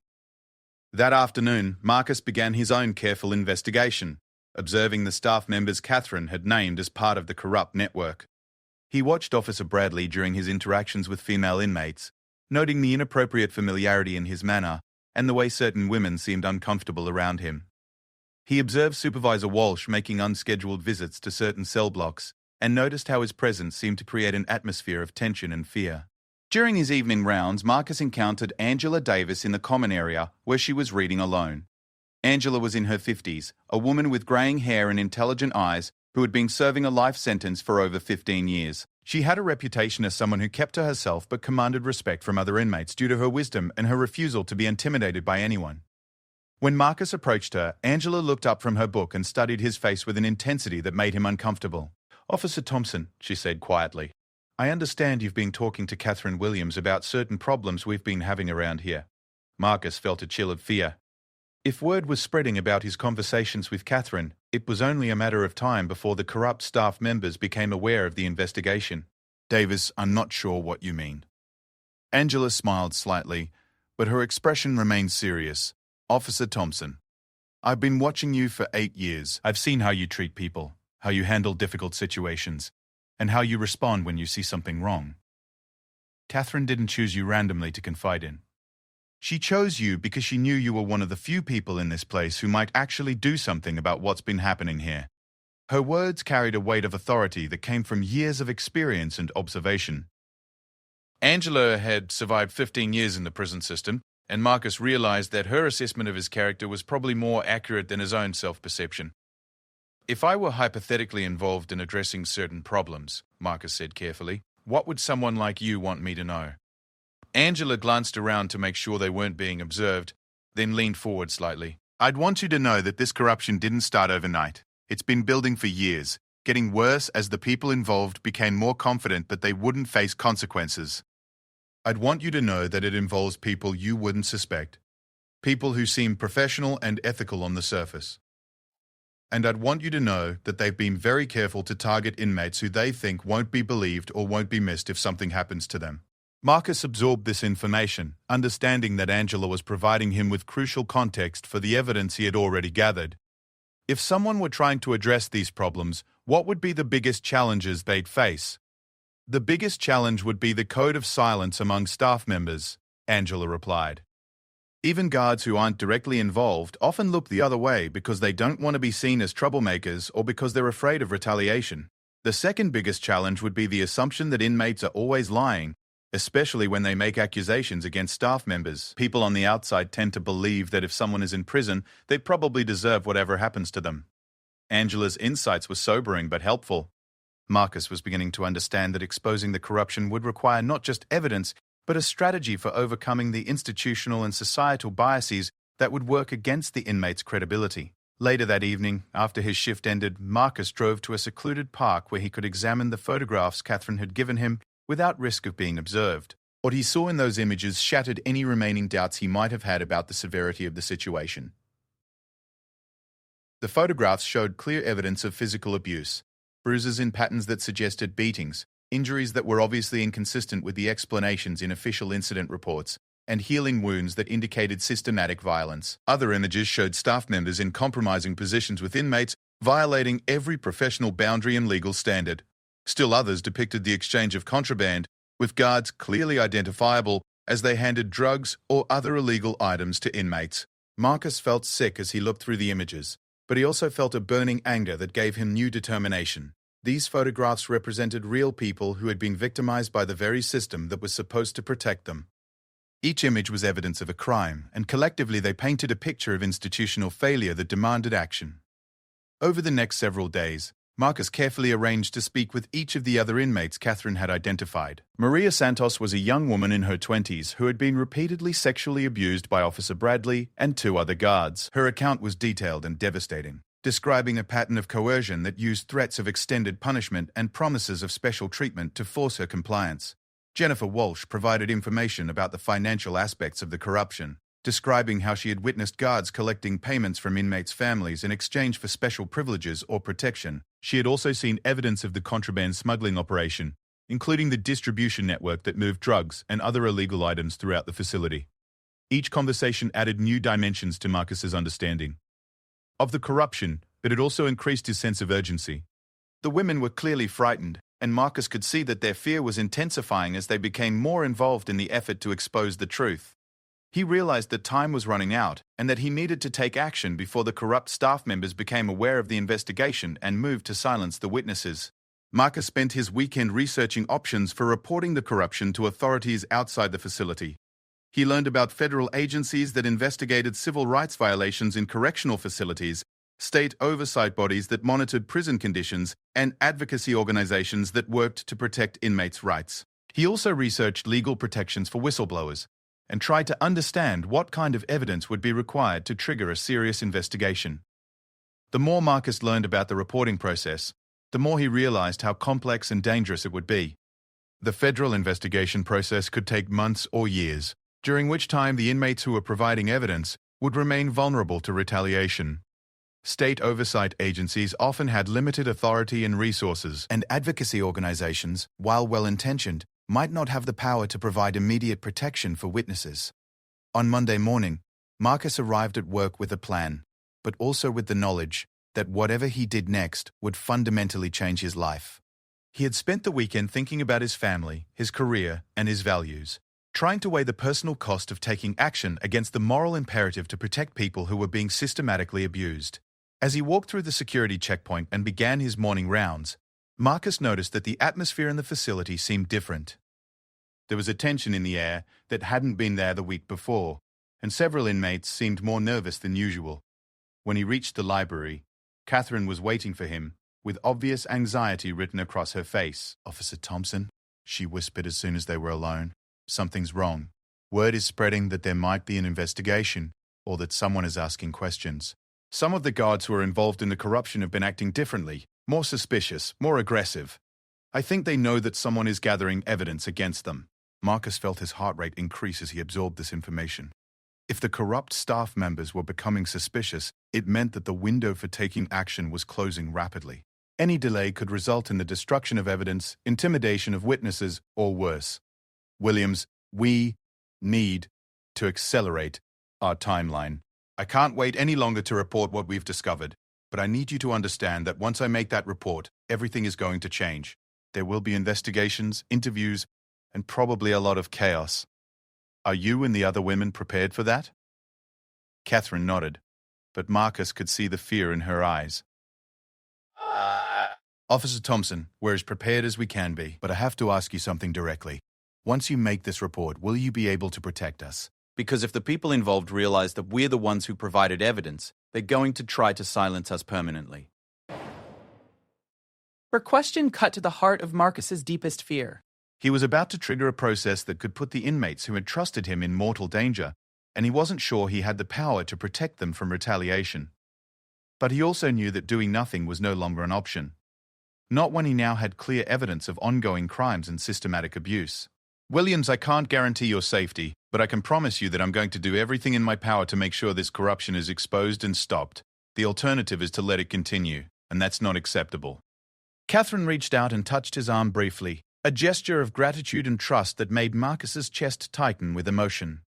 That afternoon, Marcus began his own careful investigation, observing the staff members Catherine had named as part of the corrupt network. He watched Officer Bradley during his interactions with female inmates, noting the inappropriate familiarity in his manner and the way certain women seemed uncomfortable around him. He observed Supervisor Walsh making unscheduled visits to certain cell blocks and noticed how his presence seemed to create an atmosphere of tension and fear. During his evening rounds, Marcus encountered Angela Davis in the common area where she was reading alone. Angela was in her 50s, a woman with graying hair and intelligent eyes who had been serving a life sentence for over 15 years. She had a reputation as someone who kept to herself but commanded respect from other inmates due to her wisdom and her refusal to be intimidated by anyone. When Marcus approached her, Angela looked up from her book and studied his face with an intensity that made him uncomfortable. "Officer Thompson," she said quietly, "I understand you've been talking to Catherine Williams about certain problems we've been having around here." Marcus felt a chill of fear. If word was spreading about his conversations with Catherine, it was only a matter of time before the corrupt staff members became aware of the investigation. "Davis, I'm not sure what you mean." Angela smiled slightly, but her expression remained serious. "Officer Thompson, I've been watching you for 8 years. I've seen how you treat people, how you handle difficult situations, and how you respond when you see something wrong. Catherine didn't choose you randomly to confide in. She chose you because she knew you were one of the few people in this place who might actually do something about what's been happening here." Her words carried a weight of authority that came from years of experience and observation. Angela had survived 15 years in the prison system, and Marcus realized that her assessment of his character was probably more accurate than his own self-perception. "If I were hypothetically involved in addressing certain problems," Marcus said carefully, "what would someone like you want me to know?" Angela glanced around to make sure they weren't being observed, then leaned forward slightly. "I'd want you to know that this corruption didn't start overnight. It's been building for years, getting worse as the people involved became more confident that they wouldn't face consequences. I'd want you to know that it involves people you wouldn't suspect, people who seem professional and ethical on the surface. And I'd want you to know that they've been very careful to target inmates who they think won't be believed or won't be missed if something happens to them." Marcus absorbed this information, understanding that Angela was providing him with crucial context for the evidence he had already gathered. If someone were trying to address these problems, what would be the biggest challenges they'd face? "The biggest challenge would be the code of silence among staff members," Angela replied. "Even guards who aren't directly involved often look the other way because they don't want to be seen as troublemakers or because they're afraid of retaliation. The second biggest challenge would be the assumption that inmates are always lying, especially when they make accusations against staff members. People on the outside tend to believe that if someone is in prison, they probably deserve whatever happens to them." Angela's insights were sobering but helpful. Marcus was beginning to understand that exposing the corruption would require not just evidence, but a strategy for overcoming the institutional and societal biases that would work against the inmates' credibility. Later that evening, after his shift ended, Marcus drove to a secluded park where he could examine the photographs Catherine had given him without risk of being observed. What he saw in those images shattered any remaining doubts he might have had about the severity of the situation. The photographs showed clear evidence of physical abuse, bruises in patterns that suggested beatings, injuries that were obviously inconsistent with the explanations in official incident reports, and healing wounds that indicated systematic violence. Other images showed staff members in compromising positions with inmates, violating every professional boundary and legal standard. Still others depicted the exchange of contraband, with guards clearly identifiable as they handed drugs or other illegal items to inmates. Marcus felt sick as he looked through the images, but he also felt a burning anger that gave him new determination. These photographs represented real people who had been victimized by the very system that was supposed to protect them. Each image was evidence of a crime, and collectively they painted a picture of institutional failure that demanded action. Over the next several days, Marcus carefully arranged to speak with each of the other inmates Catherine had identified. Maria Santos was a young woman in her 20s who had been repeatedly sexually abused by Officer Bradley and 2 other guards. Her account was detailed and devastating, describing a pattern of coercion that used threats of extended punishment and promises of special treatment to force her compliance. Jennifer Walsh provided information about the financial aspects of the corruption, describing how she had witnessed guards collecting payments from inmates' families in exchange for special privileges or protection. She had also seen evidence of the contraband smuggling operation, including the distribution network that moved drugs and other illegal items throughout the facility. Each conversation added new dimensions to Marcus's understanding of the corruption, but it also increased his sense of urgency. The women were clearly frightened, and Marcus could see that their fear was intensifying as they became more involved in the effort to expose the truth. He realized that time was running out and that he needed to take action before the corrupt staff members became aware of the investigation and moved to silence the witnesses. Marcus spent his weekend researching options for reporting the corruption to authorities outside the facility. He learned about federal agencies that investigated civil rights violations in correctional facilities state oversight bodies that monitored prison conditions, and advocacy organizations that worked to protect inmates' rights. He also researched legal protections for whistleblowers and tried to understand what kind of evidence would be required to trigger a serious investigation. The more Marcus learned about the reporting process, the more he realized how complex and dangerous it would be. The federal investigation process could take months or years, during which time the inmates who were providing evidence would remain vulnerable to retaliation. State oversight agencies often had limited authority and resources, and advocacy organizations, while well-intentioned, might not have the power to provide immediate protection for witnesses. On Monday morning, Marcus arrived at work with a plan, but also with the knowledge that whatever he did next would fundamentally change his life. He had spent the weekend thinking about his family, his career, and his values, trying to weigh the personal cost of taking action against the moral imperative to protect people who were being systematically abused. As he walked through the security checkpoint and began his morning rounds, Marcus noticed that the atmosphere in the facility seemed different. There was a tension in the air that hadn't been there the week before, and several inmates seemed more nervous than usual. When he reached the library, Catherine was waiting for him, with obvious anxiety written across her face. "Officer Thompson," she whispered as soon as they were alone. "Something's wrong. Word is spreading that there might be an investigation, or that someone is asking questions. Some of the guards who are involved in the corruption have been acting differently, more suspicious, more aggressive. I think they know that someone is gathering evidence against them." Marcus felt his heart rate increase as he absorbed this information. If the corrupt staff members were becoming suspicious, it meant that the window for taking action was closing rapidly. Any delay could result in the destruction of evidence, intimidation of witnesses, or worse. "Williams, we need to accelerate our timeline. I can't wait any longer to report what we've discovered, but I need you to understand that once I make that report, everything is going to change. There will be investigations, interviews, and probably a lot of chaos. Are you and the other women prepared for that?" Catherine nodded, but Marcus could see the fear in her eyes. "Officer Thompson, we're as prepared as we can be, but I have to ask you something directly. Once you make this report, will you be able to protect us? Because if the people involved realize that we're the ones who provided evidence, they're going to try to silence us permanently." Her question cut to the heart of Marcus's deepest fear. He was about to trigger a process that could put the inmates who had trusted him in mortal danger, and he wasn't sure he had the power to protect them from retaliation. But he also knew that doing nothing was no longer an option. Not when he now had clear evidence of ongoing crimes and systematic abuse. "Williams, I can't guarantee your safety, but I can promise you that I'm going to do everything in my power to make sure this corruption is exposed and stopped. The alternative is to let it continue, and that's not acceptable." Catherine reached out and touched his arm briefly, a gesture of gratitude and trust that made Marcus's chest tighten with emotion.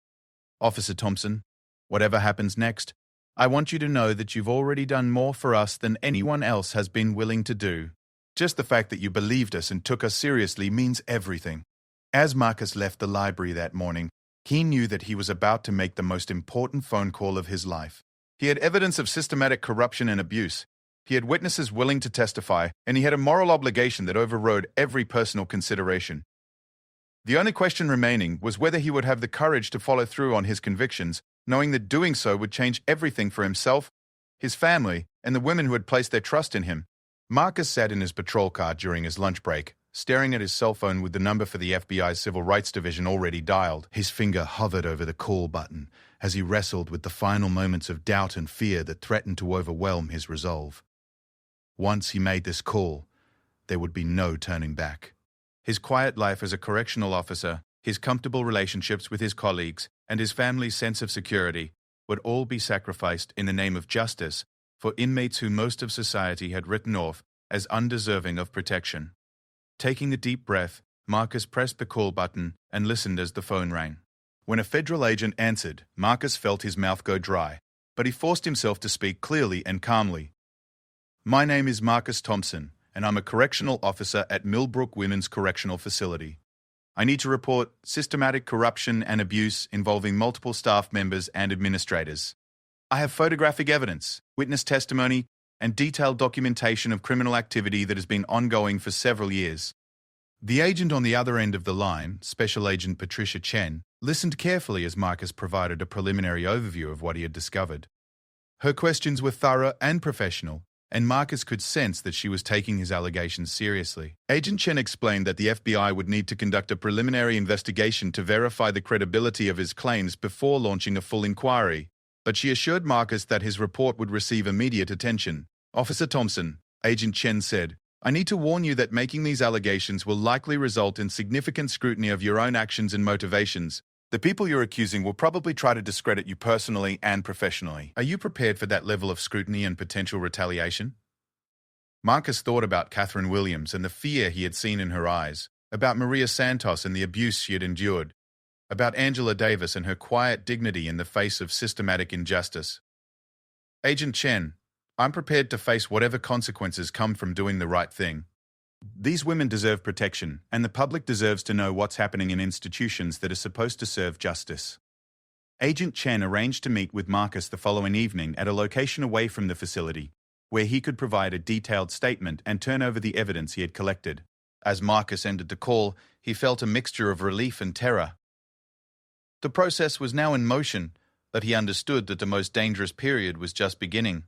"Officer Thompson, whatever happens next, I want you to know that you've already done more for us than anyone else has been willing to do. Just the fact that you believed us and took us seriously means everything." As Marcus left the library that morning, he knew that he was about to make the most important phone call of his life. He had evidence of systematic corruption and abuse. He had witnesses willing to testify, and he had a moral obligation that overrode every personal consideration. The only question remaining was whether he would have the courage to follow through on his convictions, knowing that doing so would change everything for himself, his family, and the women who had placed their trust in him. Marcus sat in his patrol car during his lunch break, staring at his cell phone with the number for the FBI's Civil Rights Division already dialed. His finger hovered over the call button as he wrestled with the final moments of doubt and fear that threatened to overwhelm his resolve. Once he made this call, there would be no turning back. His quiet life as a correctional officer, his comfortable relationships with his colleagues, and his family's sense of security would all be sacrificed in the name of justice for inmates who most of society had written off as undeserving of protection. Taking a deep breath, Marcus pressed the call button and listened as the phone rang. When a federal agent answered, Marcus felt his mouth go dry, but he forced himself to speak clearly and calmly. "My name is Marcus Thompson, and I'm a correctional officer at Millbrook Women's Correctional Facility. I need to report systematic corruption and abuse involving multiple staff members and administrators. I have photographic evidence, witness testimony, and detailed documentation of criminal activity that has been ongoing for several years." The agent on the other end of the line, Special Agent Patricia Chen, listened carefully as Marcus provided a preliminary overview of what he had discovered. Her questions were thorough and professional, and Marcus could sense that she was taking his allegations seriously. Agent Chen explained that the FBI would need to conduct a preliminary investigation to verify the credibility of his claims before launching a full inquiry, but she assured Marcus that his report would receive immediate attention. "Officer Thompson," Agent Chen said, "I need to warn you that making these allegations will likely result in significant scrutiny of your own actions and motivations. The people you're accusing will probably try to discredit you personally and professionally. Are you prepared for that level of scrutiny and potential retaliation?" Marcus thought about Catherine Williams and the fear he had seen in her eyes, about Maria Santos and the abuse she had endured, about Angela Davis and her quiet dignity in the face of systematic injustice. "Agent Chen, I'm prepared to face whatever consequences come from doing the right thing. These women deserve protection, and the public deserves to know what's happening in institutions that are supposed to serve justice." Agent Chen arranged to meet with Marcus the following evening at a location away from the facility, where he could provide a detailed statement and turn over the evidence he had collected. As Marcus ended the call, he felt a mixture of relief and terror. The process was now in motion, but he understood that the most dangerous period was just beginning.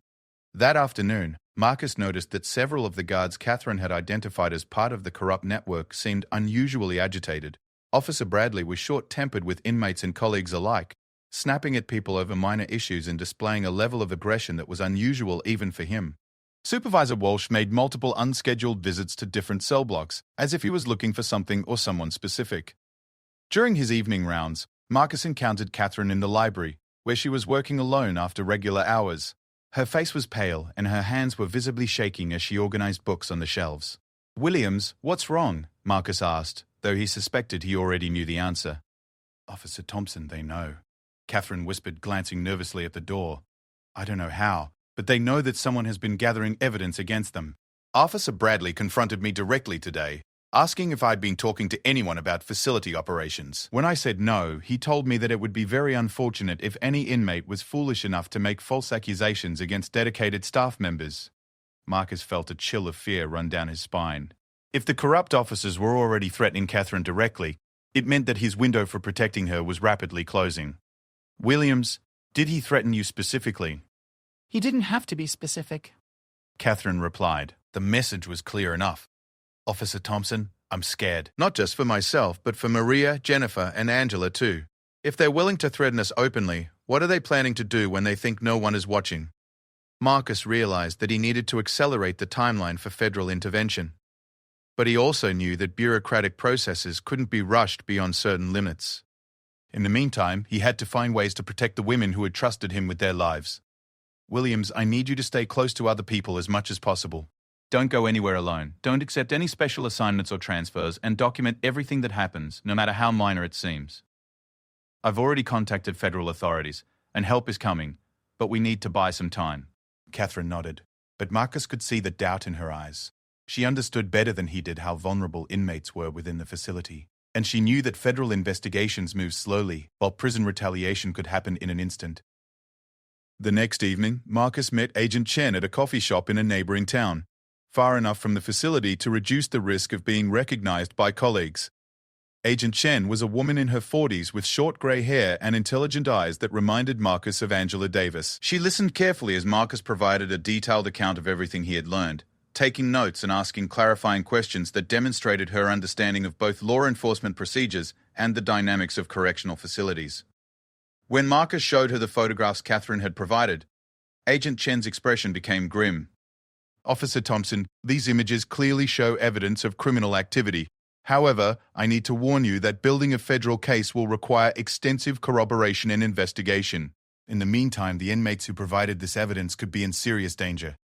That afternoon, Marcus noticed that several of the guards Catherine had identified as part of the corrupt network seemed unusually agitated. Officer Bradley was short-tempered with inmates and colleagues alike, snapping at people over minor issues and displaying a level of aggression that was unusual even for him. Supervisor Walsh made multiple unscheduled visits to different cell blocks, as if he was looking for something or someone specific. During his evening rounds, Marcus encountered Catherine in the library, where she was working alone after regular hours. Her face was pale, and her hands were visibly shaking as she organized books on the shelves. "Williams, what's wrong?" Marcus asked, though he suspected he already knew the answer. "Officer Thompson, they know," Catherine whispered, glancing nervously at the door. "I don't know how, but they know that someone has been gathering evidence against them. Officer Bradley confronted me directly today, asking if I'd been talking to anyone about facility operations. When I said no, he told me that it would be very unfortunate if any inmate was foolish enough to make false accusations against dedicated staff members." Marcus felt a chill of fear run down his spine. If the corrupt officers were already threatening Catherine directly, it meant that his window for protecting her was rapidly closing. "Williams, did he threaten you specifically?" He didn't have to be specific. Catherine replied. The message was clear enough. "Officer Thompson, I'm scared. Not just for myself, but for Maria, Jennifer, and Angela too. If they're willing to threaten us openly, what are they planning to do when they think no one is watching?" Marcus realized that he needed to accelerate the timeline for federal intervention. But he also knew that bureaucratic processes couldn't be rushed beyond certain limits. In the meantime, he had to find ways to protect the women who had trusted him with their lives. "Williams, I need you to stay close to other people as much as possible. Don't go anywhere alone. Don't accept any special assignments or transfers, and document everything that happens, no matter how minor it seems. I've already contacted federal authorities, and help is coming, but we need to buy some time." Catherine nodded, but Marcus could see the doubt in her eyes. She understood better than he did how vulnerable inmates were within the facility, and she knew that federal investigations move slowly, while prison retaliation could happen in an instant. The next evening, Marcus met Agent Chen at a coffee shop in a neighboring town, far enough from the facility to reduce the risk of being recognized by colleagues. Agent Chen was a woman in her 40s with short gray hair and intelligent eyes that reminded Marcus of Angela Davis. She listened carefully as Marcus provided a detailed account of everything he had learned, taking notes and asking clarifying questions that demonstrated her understanding of both law enforcement procedures and the dynamics of correctional facilities. When Marcus showed her the photographs Catherine had provided, Agent Chen's expression became grim. "Officer Thompson, these images clearly show evidence of criminal activity. However, I need to warn you that building a federal case will require extensive corroboration and investigation. In the meantime, the inmates who provided this evidence could be in serious danger."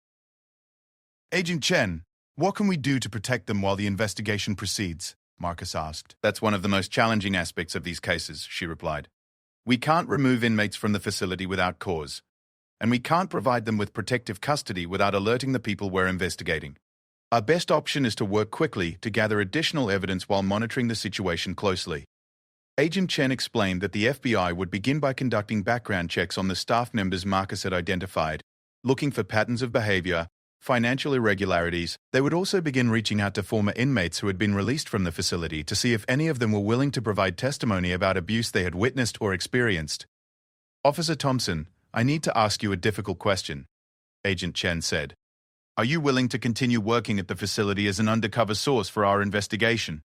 "Agent Chen, what can we do to protect them while the investigation proceeds?" Marcus asked. "That's one of the most challenging aspects of these cases," she replied. "We can't remove inmates from the facility without cause, and we can't provide them with protective custody without alerting the people we're investigating. Our best option is to work quickly to gather additional evidence while monitoring the situation closely." Agent Chen explained that the FBI would begin by conducting background checks on the staff members Marcus had identified, looking for patterns of behavior, financial irregularities. They would also begin reaching out to former inmates who had been released from the facility to see if any of them were willing to provide testimony about abuse they had witnessed or experienced. "Officer Thompson, I need to ask you a difficult question, Agent Chen said. Are you willing to continue working at the facility as an undercover source for our investigation?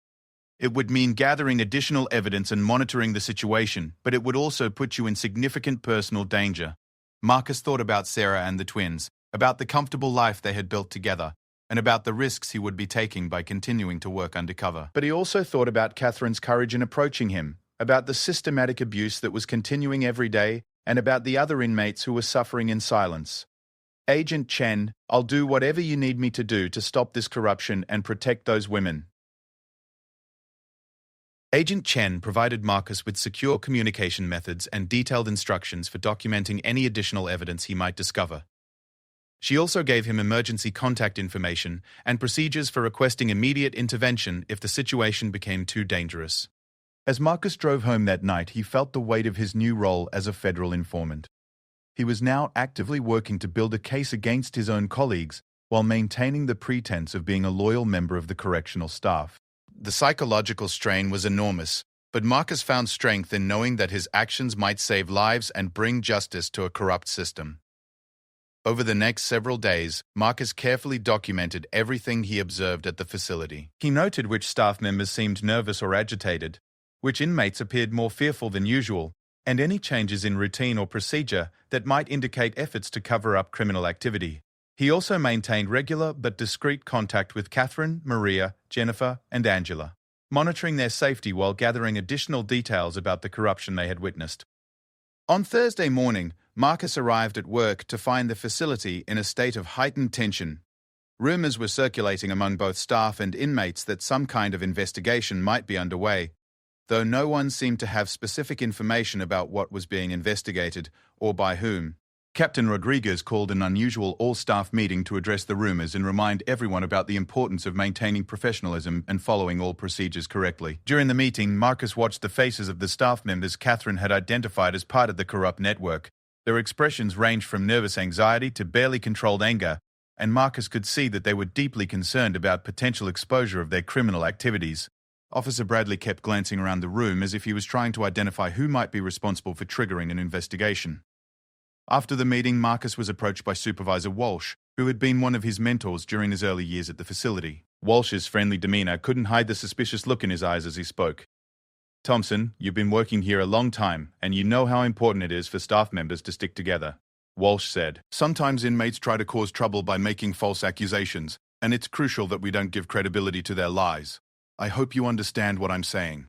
It would mean gathering additional evidence and monitoring the situation, but it would also put you in significant personal danger. Marcus thought about Sarah and the twins, about the comfortable life they had built together, and about the risks he would be taking by continuing to work undercover. But he also thought about Catherine's courage in approaching him, about the systematic abuse that was continuing every day, and about the other inmates who were suffering in silence. Agent Chen, I'll do whatever you need me to do to stop this corruption and protect those women. Agent Chen provided Marcus with secure communication methods and detailed instructions for documenting any additional evidence he might discover. She also gave him emergency contact information and procedures for requesting immediate intervention if the situation became too dangerous. As Marcus drove home that night, he felt the weight of his new role as a federal informant. He was now actively working to build a case against his own colleagues while maintaining the pretense of being a loyal member of the correctional staff. The psychological strain was enormous, but Marcus found strength in knowing that his actions might save lives and bring justice to a corrupt system. Over the next several days, Marcus carefully documented everything he observed at the facility. He noted which staff members seemed nervous or agitated, which inmates appeared more fearful than usual, and any changes in routine or procedure that might indicate efforts to cover up criminal activity. He also maintained regular but discreet contact with Catherine, Maria, Jennifer, and Angela, monitoring their safety while gathering additional details about the corruption they had witnessed. On Thursday morning, Marcus arrived at work to find the facility in a state of heightened tension. Rumors were circulating among both staff and inmates that some kind of investigation might be underway, though no one seemed to have specific information about what was being investigated or by whom. Captain Rodriguez called an unusual all-staff meeting to address the rumors and remind everyone about the importance of maintaining professionalism and following all procedures correctly. During the meeting, Marcus watched the faces of the staff members Catherine had identified as part of the corrupt network. Their expressions ranged from nervous anxiety to barely controlled anger, and Marcus could see that they were deeply concerned about potential exposure of their criminal activities. Officer Bradley kept glancing around the room as if he was trying to identify who might be responsible for triggering an investigation. After the meeting, Marcus was approached by Supervisor Walsh, who had been one of his mentors during his early years at the facility. Walsh's friendly demeanor couldn't hide the suspicious look in his eyes as he spoke. "Thompson, you've been working here a long time, and you know how important it is for staff members to stick together," Walsh said. "Sometimes inmates try to cause trouble by making false accusations, and it's crucial that we don't give credibility to their lies. I hope you understand what I'm saying."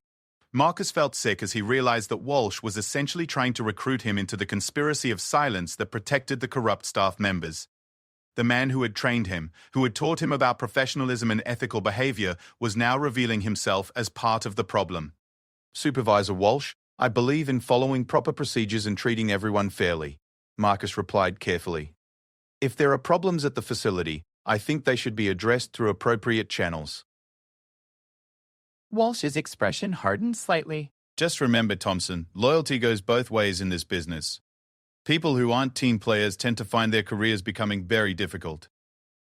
Marcus felt sick as he realized that Walsh was essentially trying to recruit him into the conspiracy of silence that protected the corrupt staff members. The man who had trained him, who had taught him about professionalism and ethical behavior, was now revealing himself as part of the problem. "Supervisor Walsh, I believe in following proper procedures and treating everyone fairly," Marcus replied carefully. "If there are problems at the facility, I think they should be addressed through appropriate channels." Walsh's expression hardened slightly. "Just remember, Thompson, loyalty goes both ways in this business. People who aren't team players tend to find their careers becoming very difficult."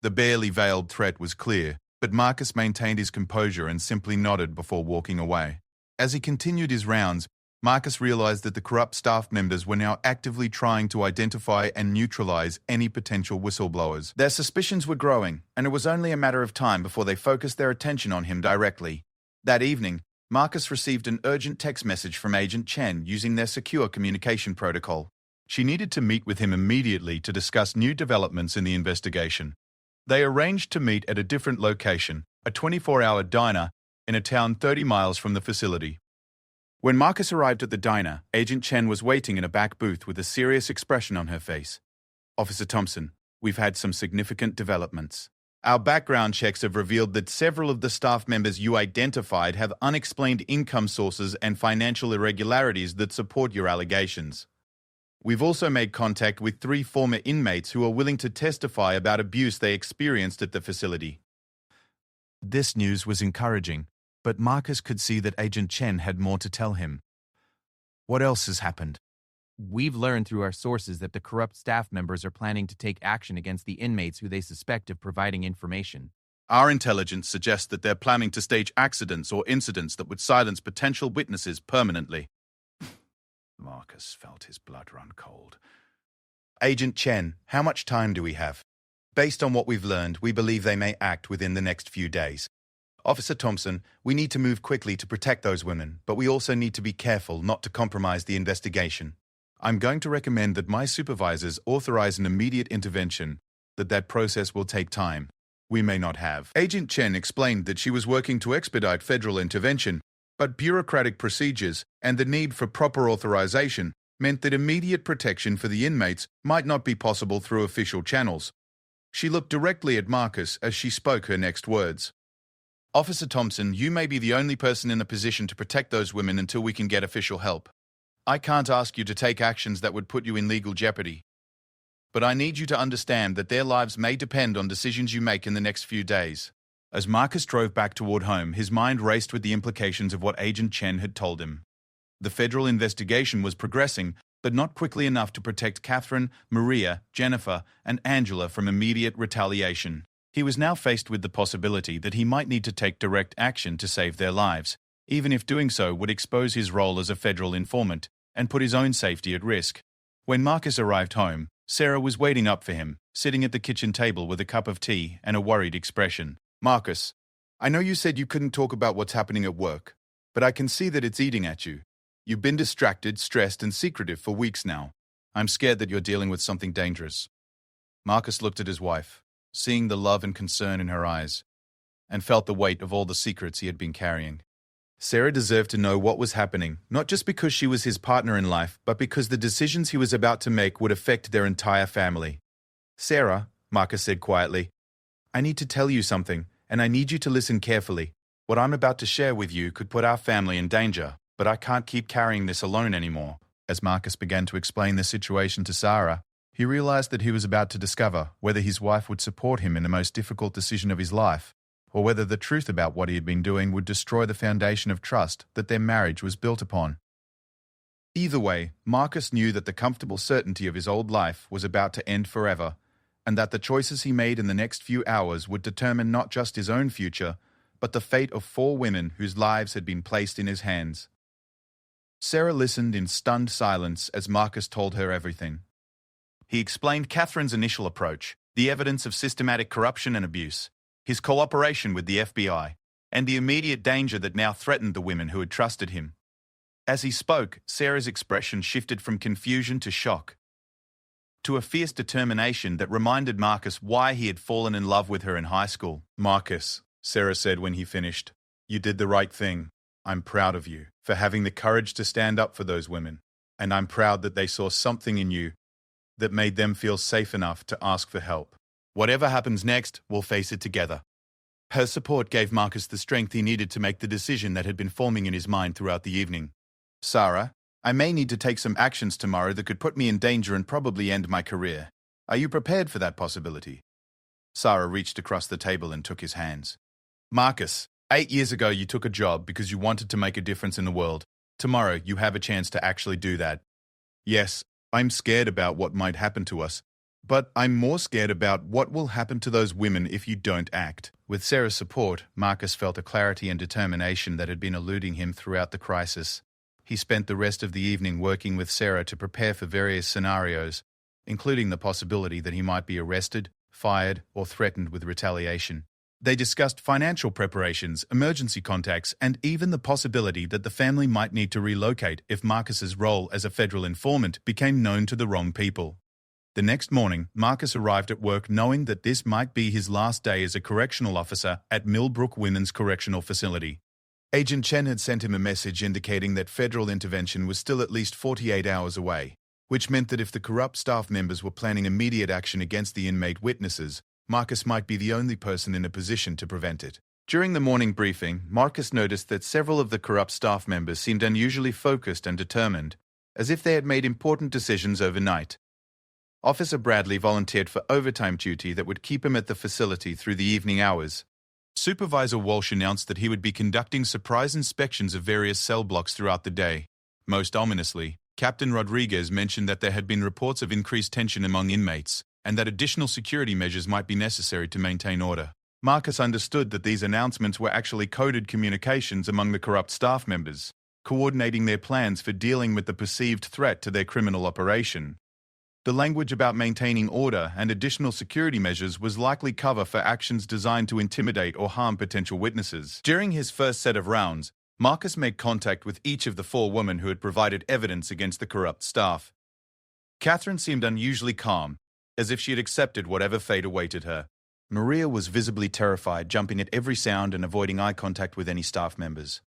The barely veiled threat was clear, but Marcus maintained his composure and simply nodded before walking away. As he continued his rounds, Marcus realized that the corrupt staff members were now actively trying to identify and neutralize any potential whistleblowers. Their suspicions were growing, and it was only a matter of time before they focused their attention on him directly. That evening, Marcus received an urgent text message from Agent Chen using their secure communication protocol. She needed to meet with him immediately to discuss new developments in the investigation. They arranged to meet at a different location, a 24-hour diner in a town 30 miles from the facility. When Marcus arrived at the diner, Agent Chen was waiting in a back booth with a serious expression on her face. "Officer Thompson, we've had some significant developments. Our background checks have revealed that several of the staff members you identified have unexplained income sources and financial irregularities that support your allegations. We've also made contact with 3 former inmates who are willing to testify about abuse they experienced at the facility." This news was encouraging, but Marcus could see that Agent Chen had more to tell him. "What else has happened?" "We've learned through our sources that the corrupt staff members are planning to take action against the inmates who they suspect of providing information." "Our intelligence suggests that they're planning to stage accidents or incidents that would silence potential witnesses permanently." Marcus felt his blood run cold. Agent Chen, how much time do we have? Based on what we've learned, we believe they may act within the next few days. Officer Thompson, we need to move quickly to protect those women, but we also need to be careful not to compromise the investigation. I'm going to recommend that my supervisors authorize an immediate intervention, that process will take time. We may not have. Agent Chen explained that she was working to expedite federal intervention, but bureaucratic procedures and the need for proper authorization meant that immediate protection for the inmates might not be possible through official channels. She looked directly at Marcus as she spoke her next words. Officer Thompson, you may be the only person in a position to protect those women until we can get official help. I can't ask you to take actions that would put you in legal jeopardy. But I need you to understand that their lives may depend on decisions you make in the next few days. As Marcus drove back toward home, his mind raced with the implications of what Agent Chen had told him. The federal investigation was progressing, but not quickly enough to protect Catherine, Maria, Jennifer, and Angela from immediate retaliation. He was now faced with the possibility that he might need to take direct action to save their lives, even if doing so would expose his role as a federal informant and put his own safety at risk. When Marcus arrived home, Sarah was waiting up for him, sitting at the kitchen table with a cup of tea and a worried expression. Marcus, I know you said you couldn't talk about what's happening at work, but I can see that it's eating at you. You've been distracted, stressed, and secretive for weeks now. I'm scared that you're dealing with something dangerous. Marcus looked at his wife, seeing the love and concern in her eyes, and felt the weight of all the secrets he had been carrying. Sarah deserved to know what was happening, not just because she was his partner in life, but because the decisions he was about to make would affect their entire family. Sarah, Marcus said quietly, I need to tell you something, and I need you to listen carefully. What I'm about to share with you could put our family in danger, but I can't keep carrying this alone anymore. As Marcus began to explain the situation to Sarah, he realized that he was about to discover whether his wife would support him in the most difficult decision of his life, or whether the truth about what he had been doing would destroy the foundation of trust that their marriage was built upon. Either way, Marcus knew that the comfortable certainty of his old life was about to end forever, and that the choices he made in the next few hours would determine not just his own future, but the fate of 4 women whose lives had been placed in his hands. Sarah listened in stunned silence as Marcus told her everything. He explained Catherine's initial approach, the evidence of systematic corruption and abuse, his cooperation with the FBI, and the immediate danger that now threatened the women who had trusted him. As he spoke, Sarah's expression shifted from confusion to shock, to a fierce determination that reminded Marcus why he had fallen in love with her in high school. Marcus, Sarah said when he finished, you did the right thing. I'm proud of you for having the courage to stand up for those women, and I'm proud that they saw something in you that made them feel safe enough to ask for help. Whatever happens next, we'll face it together. Her support gave Marcus the strength he needed to make the decision that had been forming in his mind throughout the evening. Sarah, I may need to take some actions tomorrow that could put me in danger and probably end my career. Are you prepared for that possibility? Sarah reached across the table and took his hands. Marcus, 8 years ago you took a job because you wanted to make a difference in the world. Tomorrow you have a chance to actually do that. Yes, I'm scared about what might happen to us, but I'm more scared about what will happen to those women if you don't act. With Sarah's support, Marcus felt a clarity and determination that had been eluding him throughout the crisis. He spent the rest of the evening working with Sarah to prepare for various scenarios, including the possibility that he might be arrested, fired, or threatened with retaliation. They discussed financial preparations, emergency contacts, and even the possibility that the family might need to relocate if Marcus's role as a federal informant became known to the wrong people. The next morning, Marcus arrived at work knowing that this might be his last day as a correctional officer at Millbrook Women's Correctional Facility. Agent Chen had sent him a message indicating that federal intervention was still at least 48 hours away, which meant that if the corrupt staff members were planning immediate action against the inmate witnesses, Marcus might be the only person in a position to prevent it. During the morning briefing, Marcus noticed that several of the corrupt staff members seemed unusually focused and determined, as if they had made important decisions overnight. Officer Bradley volunteered for overtime duty that would keep him at the facility through the evening hours. Supervisor Walsh announced that he would be conducting surprise inspections of various cell blocks throughout the day. Most ominously, Captain Rodriguez mentioned that there had been reports of increased tension among inmates, and that additional security measures might be necessary to maintain order. Marcus understood that these announcements were actually coded communications among the corrupt staff members, coordinating their plans for dealing with the perceived threat to their criminal operation. The language about maintaining order and additional security measures was likely cover for actions designed to intimidate or harm potential witnesses. During his first set of rounds, Marcus made contact with each of the 4 women who had provided evidence against the corrupt staff. Catherine seemed unusually calm, as if she had accepted whatever fate awaited her. Maria was visibly terrified, jumping at every sound and avoiding eye contact with any staff members.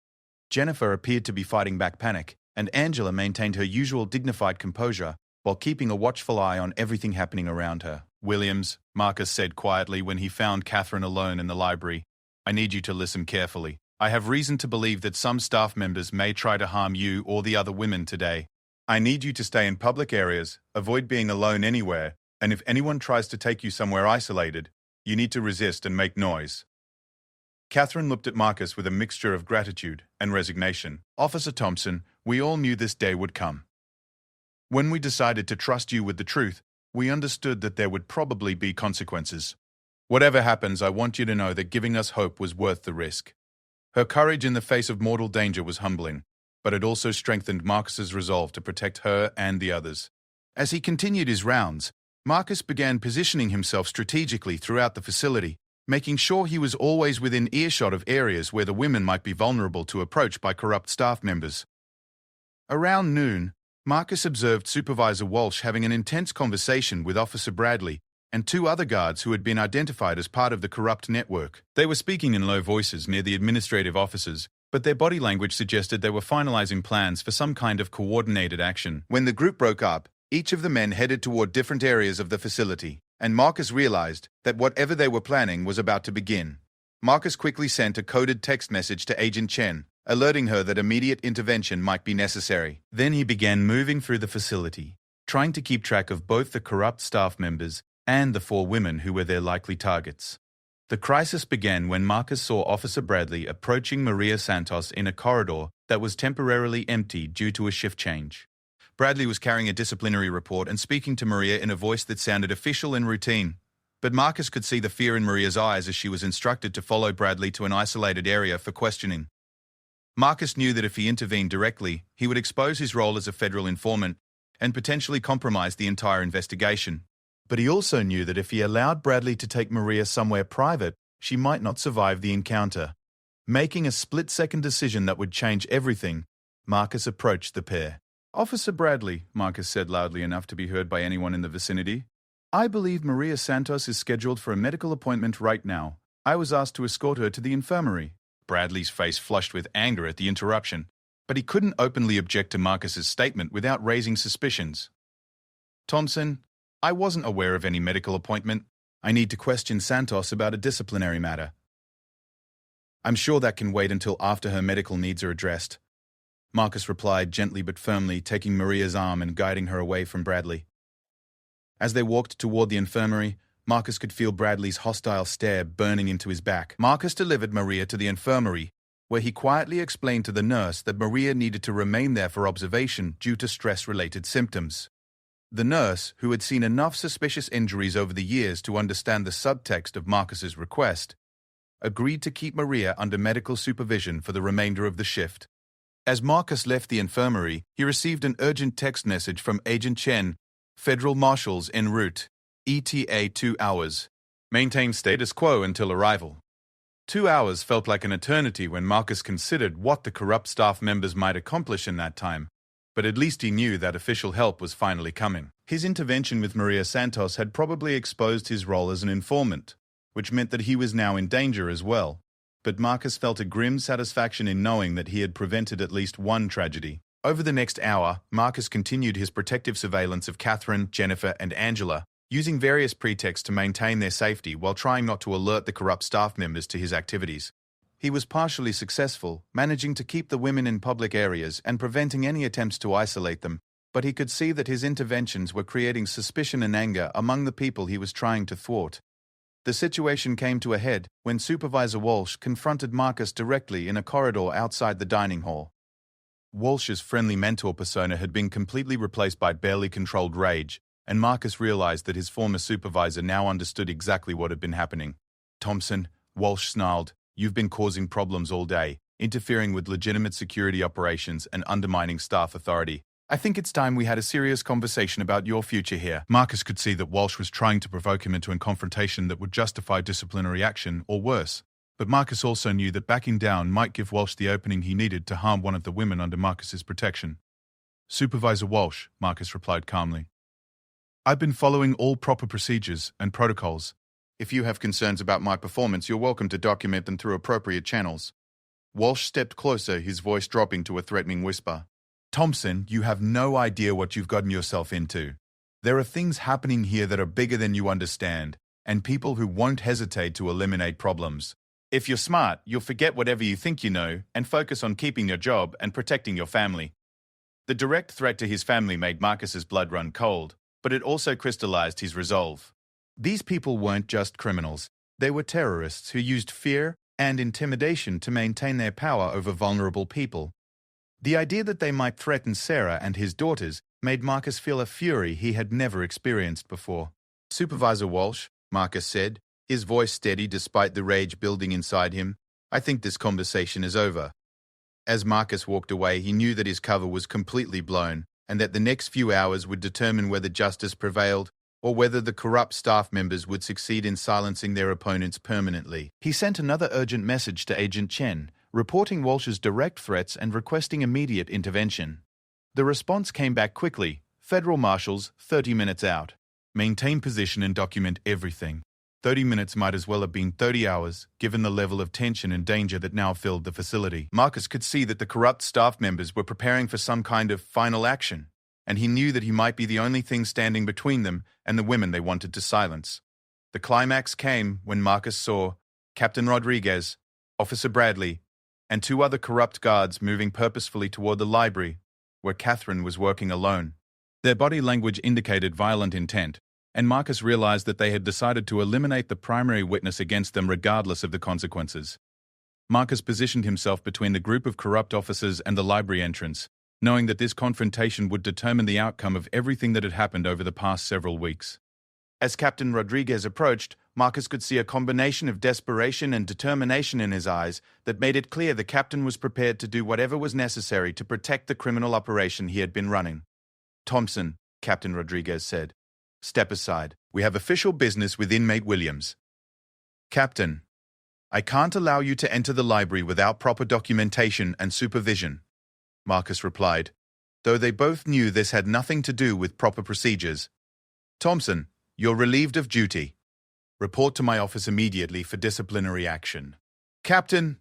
Jennifer appeared to be fighting back panic, and Angela maintained her usual dignified composure while keeping a watchful eye on everything happening around her. "Williams," Marcus said quietly when he found Catherine alone in the library, "I need you to listen carefully. I have reason to believe that some staff members may try to harm you or the other women today. I need you to stay in public areas, avoid being alone anywhere, and if anyone tries to take you somewhere isolated, you need to resist and make noise." Catherine looked at Marcus with a mixture of gratitude and resignation. "Officer Thompson, we all knew this day would come. When we decided to trust you with the truth, we understood that there would probably be consequences. Whatever happens, I want you to know that giving us hope was worth the risk." Her courage in the face of mortal danger was humbling, but it also strengthened Marcus's resolve to protect her and the others. As he continued his rounds, Marcus began positioning himself strategically throughout the facility, making sure he was always within earshot of areas where the women might be vulnerable to approach by corrupt staff members. Around noon, Marcus observed Supervisor Walsh having an intense conversation with Officer Bradley and 2 other guards who had been identified as part of the corrupt network. They were speaking in low voices near the administrative offices, but their body language suggested they were finalizing plans for some kind of coordinated action. When the group broke up, each of the men headed toward different areas of the facility, and Marcus realized that whatever they were planning was about to begin. Marcus quickly sent a coded text message to Agent Chen, alerting her that immediate intervention might be necessary. Then he began moving through the facility, trying to keep track of both the corrupt staff members and the 4 women who were their likely targets. The crisis began when Marcus saw Officer Bradley approaching Maria Santos in a corridor that was temporarily empty due to a shift change. Bradley was carrying a disciplinary report and speaking to Maria in a voice that sounded official and routine. But Marcus could see the fear in Maria's eyes as she was instructed to follow Bradley to an isolated area for questioning. Marcus knew that if he intervened directly, he would expose his role as a federal informant and potentially compromise the entire investigation. But he also knew that if he allowed Bradley to take Maria somewhere private, she might not survive the encounter. Making a split-second decision that would change everything, Marcus approached the pair. "Officer Bradley," Marcus said loudly enough to be heard by anyone in the vicinity, "I believe Maria Santos is scheduled for a medical appointment right now. I was asked to escort her to the infirmary." Bradley's face flushed with anger at the interruption, but he couldn't openly object to Marcus's statement without raising suspicions. "Thompson, I wasn't aware of any medical appointment. I need to question Santos about a disciplinary matter. I'm sure that can wait until after her medical needs are addressed," Marcus replied gently but firmly, taking Maria's arm and guiding her away from Bradley. As they walked toward the infirmary, Marcus could feel Bradley's hostile stare burning into his back. Marcus delivered Maria to the infirmary, where he quietly explained to the nurse that Maria needed to remain there for observation due to stress-related symptoms. The nurse, who had seen enough suspicious injuries over the years to understand the subtext of Marcus's request, agreed to keep Maria under medical supervision for the remainder of the shift. As Marcus left the infirmary, he received an urgent text message from Agent Chen, "Federal Marshals en route. ETA 2 hours. Maintain status quo until arrival." 2 hours felt like an eternity when Marcus considered what the corrupt staff members might accomplish in that time, but at least he knew that official help was finally coming. His intervention with Maria Santos had probably exposed his role as an informant, which meant that he was now in danger as well. But Marcus felt a grim satisfaction in knowing that he had prevented at least one tragedy. Over the next hour, Marcus continued his protective surveillance of Catherine, Jennifer, and Angela, using various pretexts to maintain their safety while trying not to alert the corrupt staff members to his activities. He was partially successful, managing to keep the women in public areas and preventing any attempts to isolate them, but he could see that his interventions were creating suspicion and anger among the people he was trying to thwart. The situation came to a head when Supervisor Walsh confronted Marcus directly in a corridor outside the dining hall. Walsh's friendly mentor persona had been completely replaced by barely controlled rage, and Marcus realized that his former supervisor now understood exactly what had been happening. "Thompson," Walsh snarled, "you've been causing problems all day, interfering with legitimate security operations and undermining staff authority. I think it's time we had a serious conversation about your future here. Marcus could see that Walsh was trying to provoke him into a confrontation that would justify disciplinary action, or worse. But Marcus also knew that backing down might give Walsh the opening he needed to harm one of the women under Marcus's protection. Supervisor Walsh, Marcus replied calmly. I've been following all proper procedures and protocols. If you have concerns about my performance, you're welcome to document them through appropriate channels. Walsh stepped closer, his voice dropping to a threatening whisper. Thompson, you have no idea what you've gotten yourself into. There are things happening here that are bigger than you understand, and people who won't hesitate to eliminate problems. If you're smart, you'll forget whatever you think you know and focus on keeping your job and protecting your family. The direct threat to his family made Marcus's blood run cold, but it also crystallized his resolve. These people weren't just criminals. They were terrorists who used fear and intimidation to maintain their power over vulnerable people. The idea that they might threaten Sarah and his daughters made Marcus feel a fury he had never experienced before. Supervisor Walsh, Marcus said, his voice steady despite the rage building inside him, I think this conversation is over. As Marcus walked away, he knew that his cover was completely blown and that the next few hours would determine whether justice prevailed or whether the corrupt staff members would succeed in silencing their opponents permanently. He sent another urgent message to Agent Chen, reporting Walsh's direct threats and requesting immediate intervention. The response came back quickly. Federal marshals, 30 minutes out. Maintain position and document everything. 30 minutes might as well have been 30 hours, given the level of tension and danger that now filled the facility. Marcus could see that the corrupt staff members were preparing for some kind of final action, and he knew that he might be the only thing standing between them and the women they wanted to silence. The climax came when Marcus saw Captain Rodriguez, Officer Bradley, and two other corrupt guards moving purposefully toward the library, where Catherine was working alone. Their body language indicated violent intent, and Marcus realized that they had decided to eliminate the primary witness against them regardless of the consequences. Marcus positioned himself between the group of corrupt officers and the library entrance, knowing that this confrontation would determine the outcome of everything that had happened over the past several weeks. As Captain Rodriguez approached, Marcus could see a combination of desperation and determination in his eyes that made it clear the captain was prepared to do whatever was necessary to protect the criminal operation he had been running. Thompson, Captain Rodriguez said, step aside. We have official business with inmate Williams. Captain, I can't allow you to enter the library without proper documentation and supervision, Marcus replied, though they both knew this had nothing to do with proper procedures. Thompson, you're relieved of duty. Report to my office immediately for disciplinary action. Captain,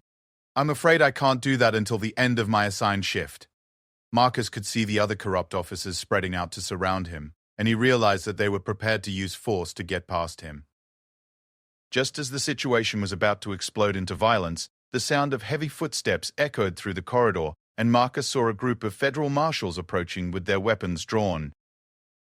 I'm afraid I can't do that until the end of my assigned shift. Marcus could see the other corrupt officers spreading out to surround him, and he realized that they were prepared to use force to get past him. Just as the situation was about to explode into violence, the sound of heavy footsteps echoed through the corridor, and Marcus saw a group of federal marshals approaching with their weapons drawn.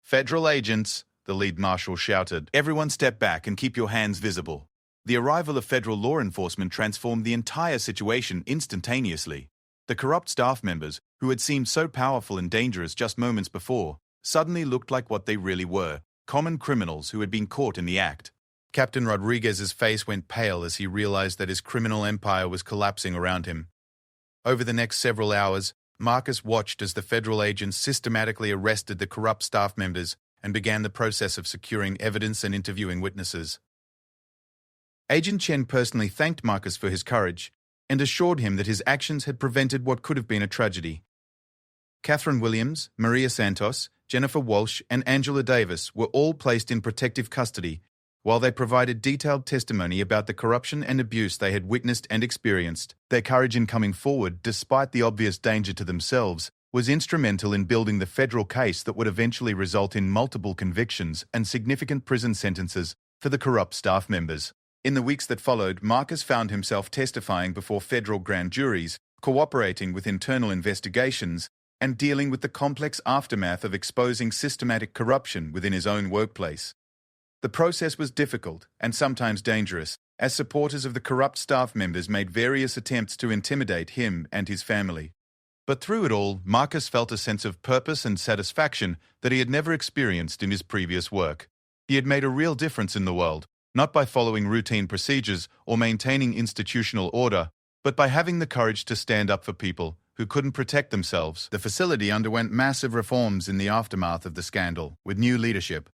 Federal agents, the lead marshal shouted. Everyone step back and keep your hands visible. The arrival of federal law enforcement transformed the entire situation instantaneously. The corrupt staff members, who had seemed so powerful and dangerous just moments before, suddenly looked like what they really were, common criminals who had been caught in the act. Captain Rodriguez's face went pale as he realized that his criminal empire was collapsing around him. Over the next several hours, Marcus watched as the federal agents systematically arrested the corrupt staff members and began the process of securing evidence and interviewing witnesses. Agent Chen personally thanked Marcus for his courage and assured him that his actions had prevented what could have been a tragedy. Catherine Williams, Maria Santos, Jennifer Walsh, and Angela Davis were all placed in protective custody while they provided detailed testimony about the corruption and abuse they had witnessed and experienced. Their courage in coming forward, despite the obvious danger to themselves, was instrumental in building the federal case that would eventually result in multiple convictions and significant prison sentences for the corrupt staff members. In the weeks that followed, Marcus found himself testifying before federal grand juries, cooperating with internal investigations, and dealing with the complex aftermath of exposing systematic corruption within his own workplace. The process was difficult and sometimes dangerous, as supporters of the corrupt staff members made various attempts to intimidate him and his family. But through it all, Marcus felt a sense of purpose and satisfaction that he had never experienced in his previous work. He had made a real difference in the world, not by following routine procedures or maintaining institutional order, but by having the courage to stand up for people, who couldn't protect themselves. The facility underwent massive reforms in the aftermath of the scandal, with new leadership,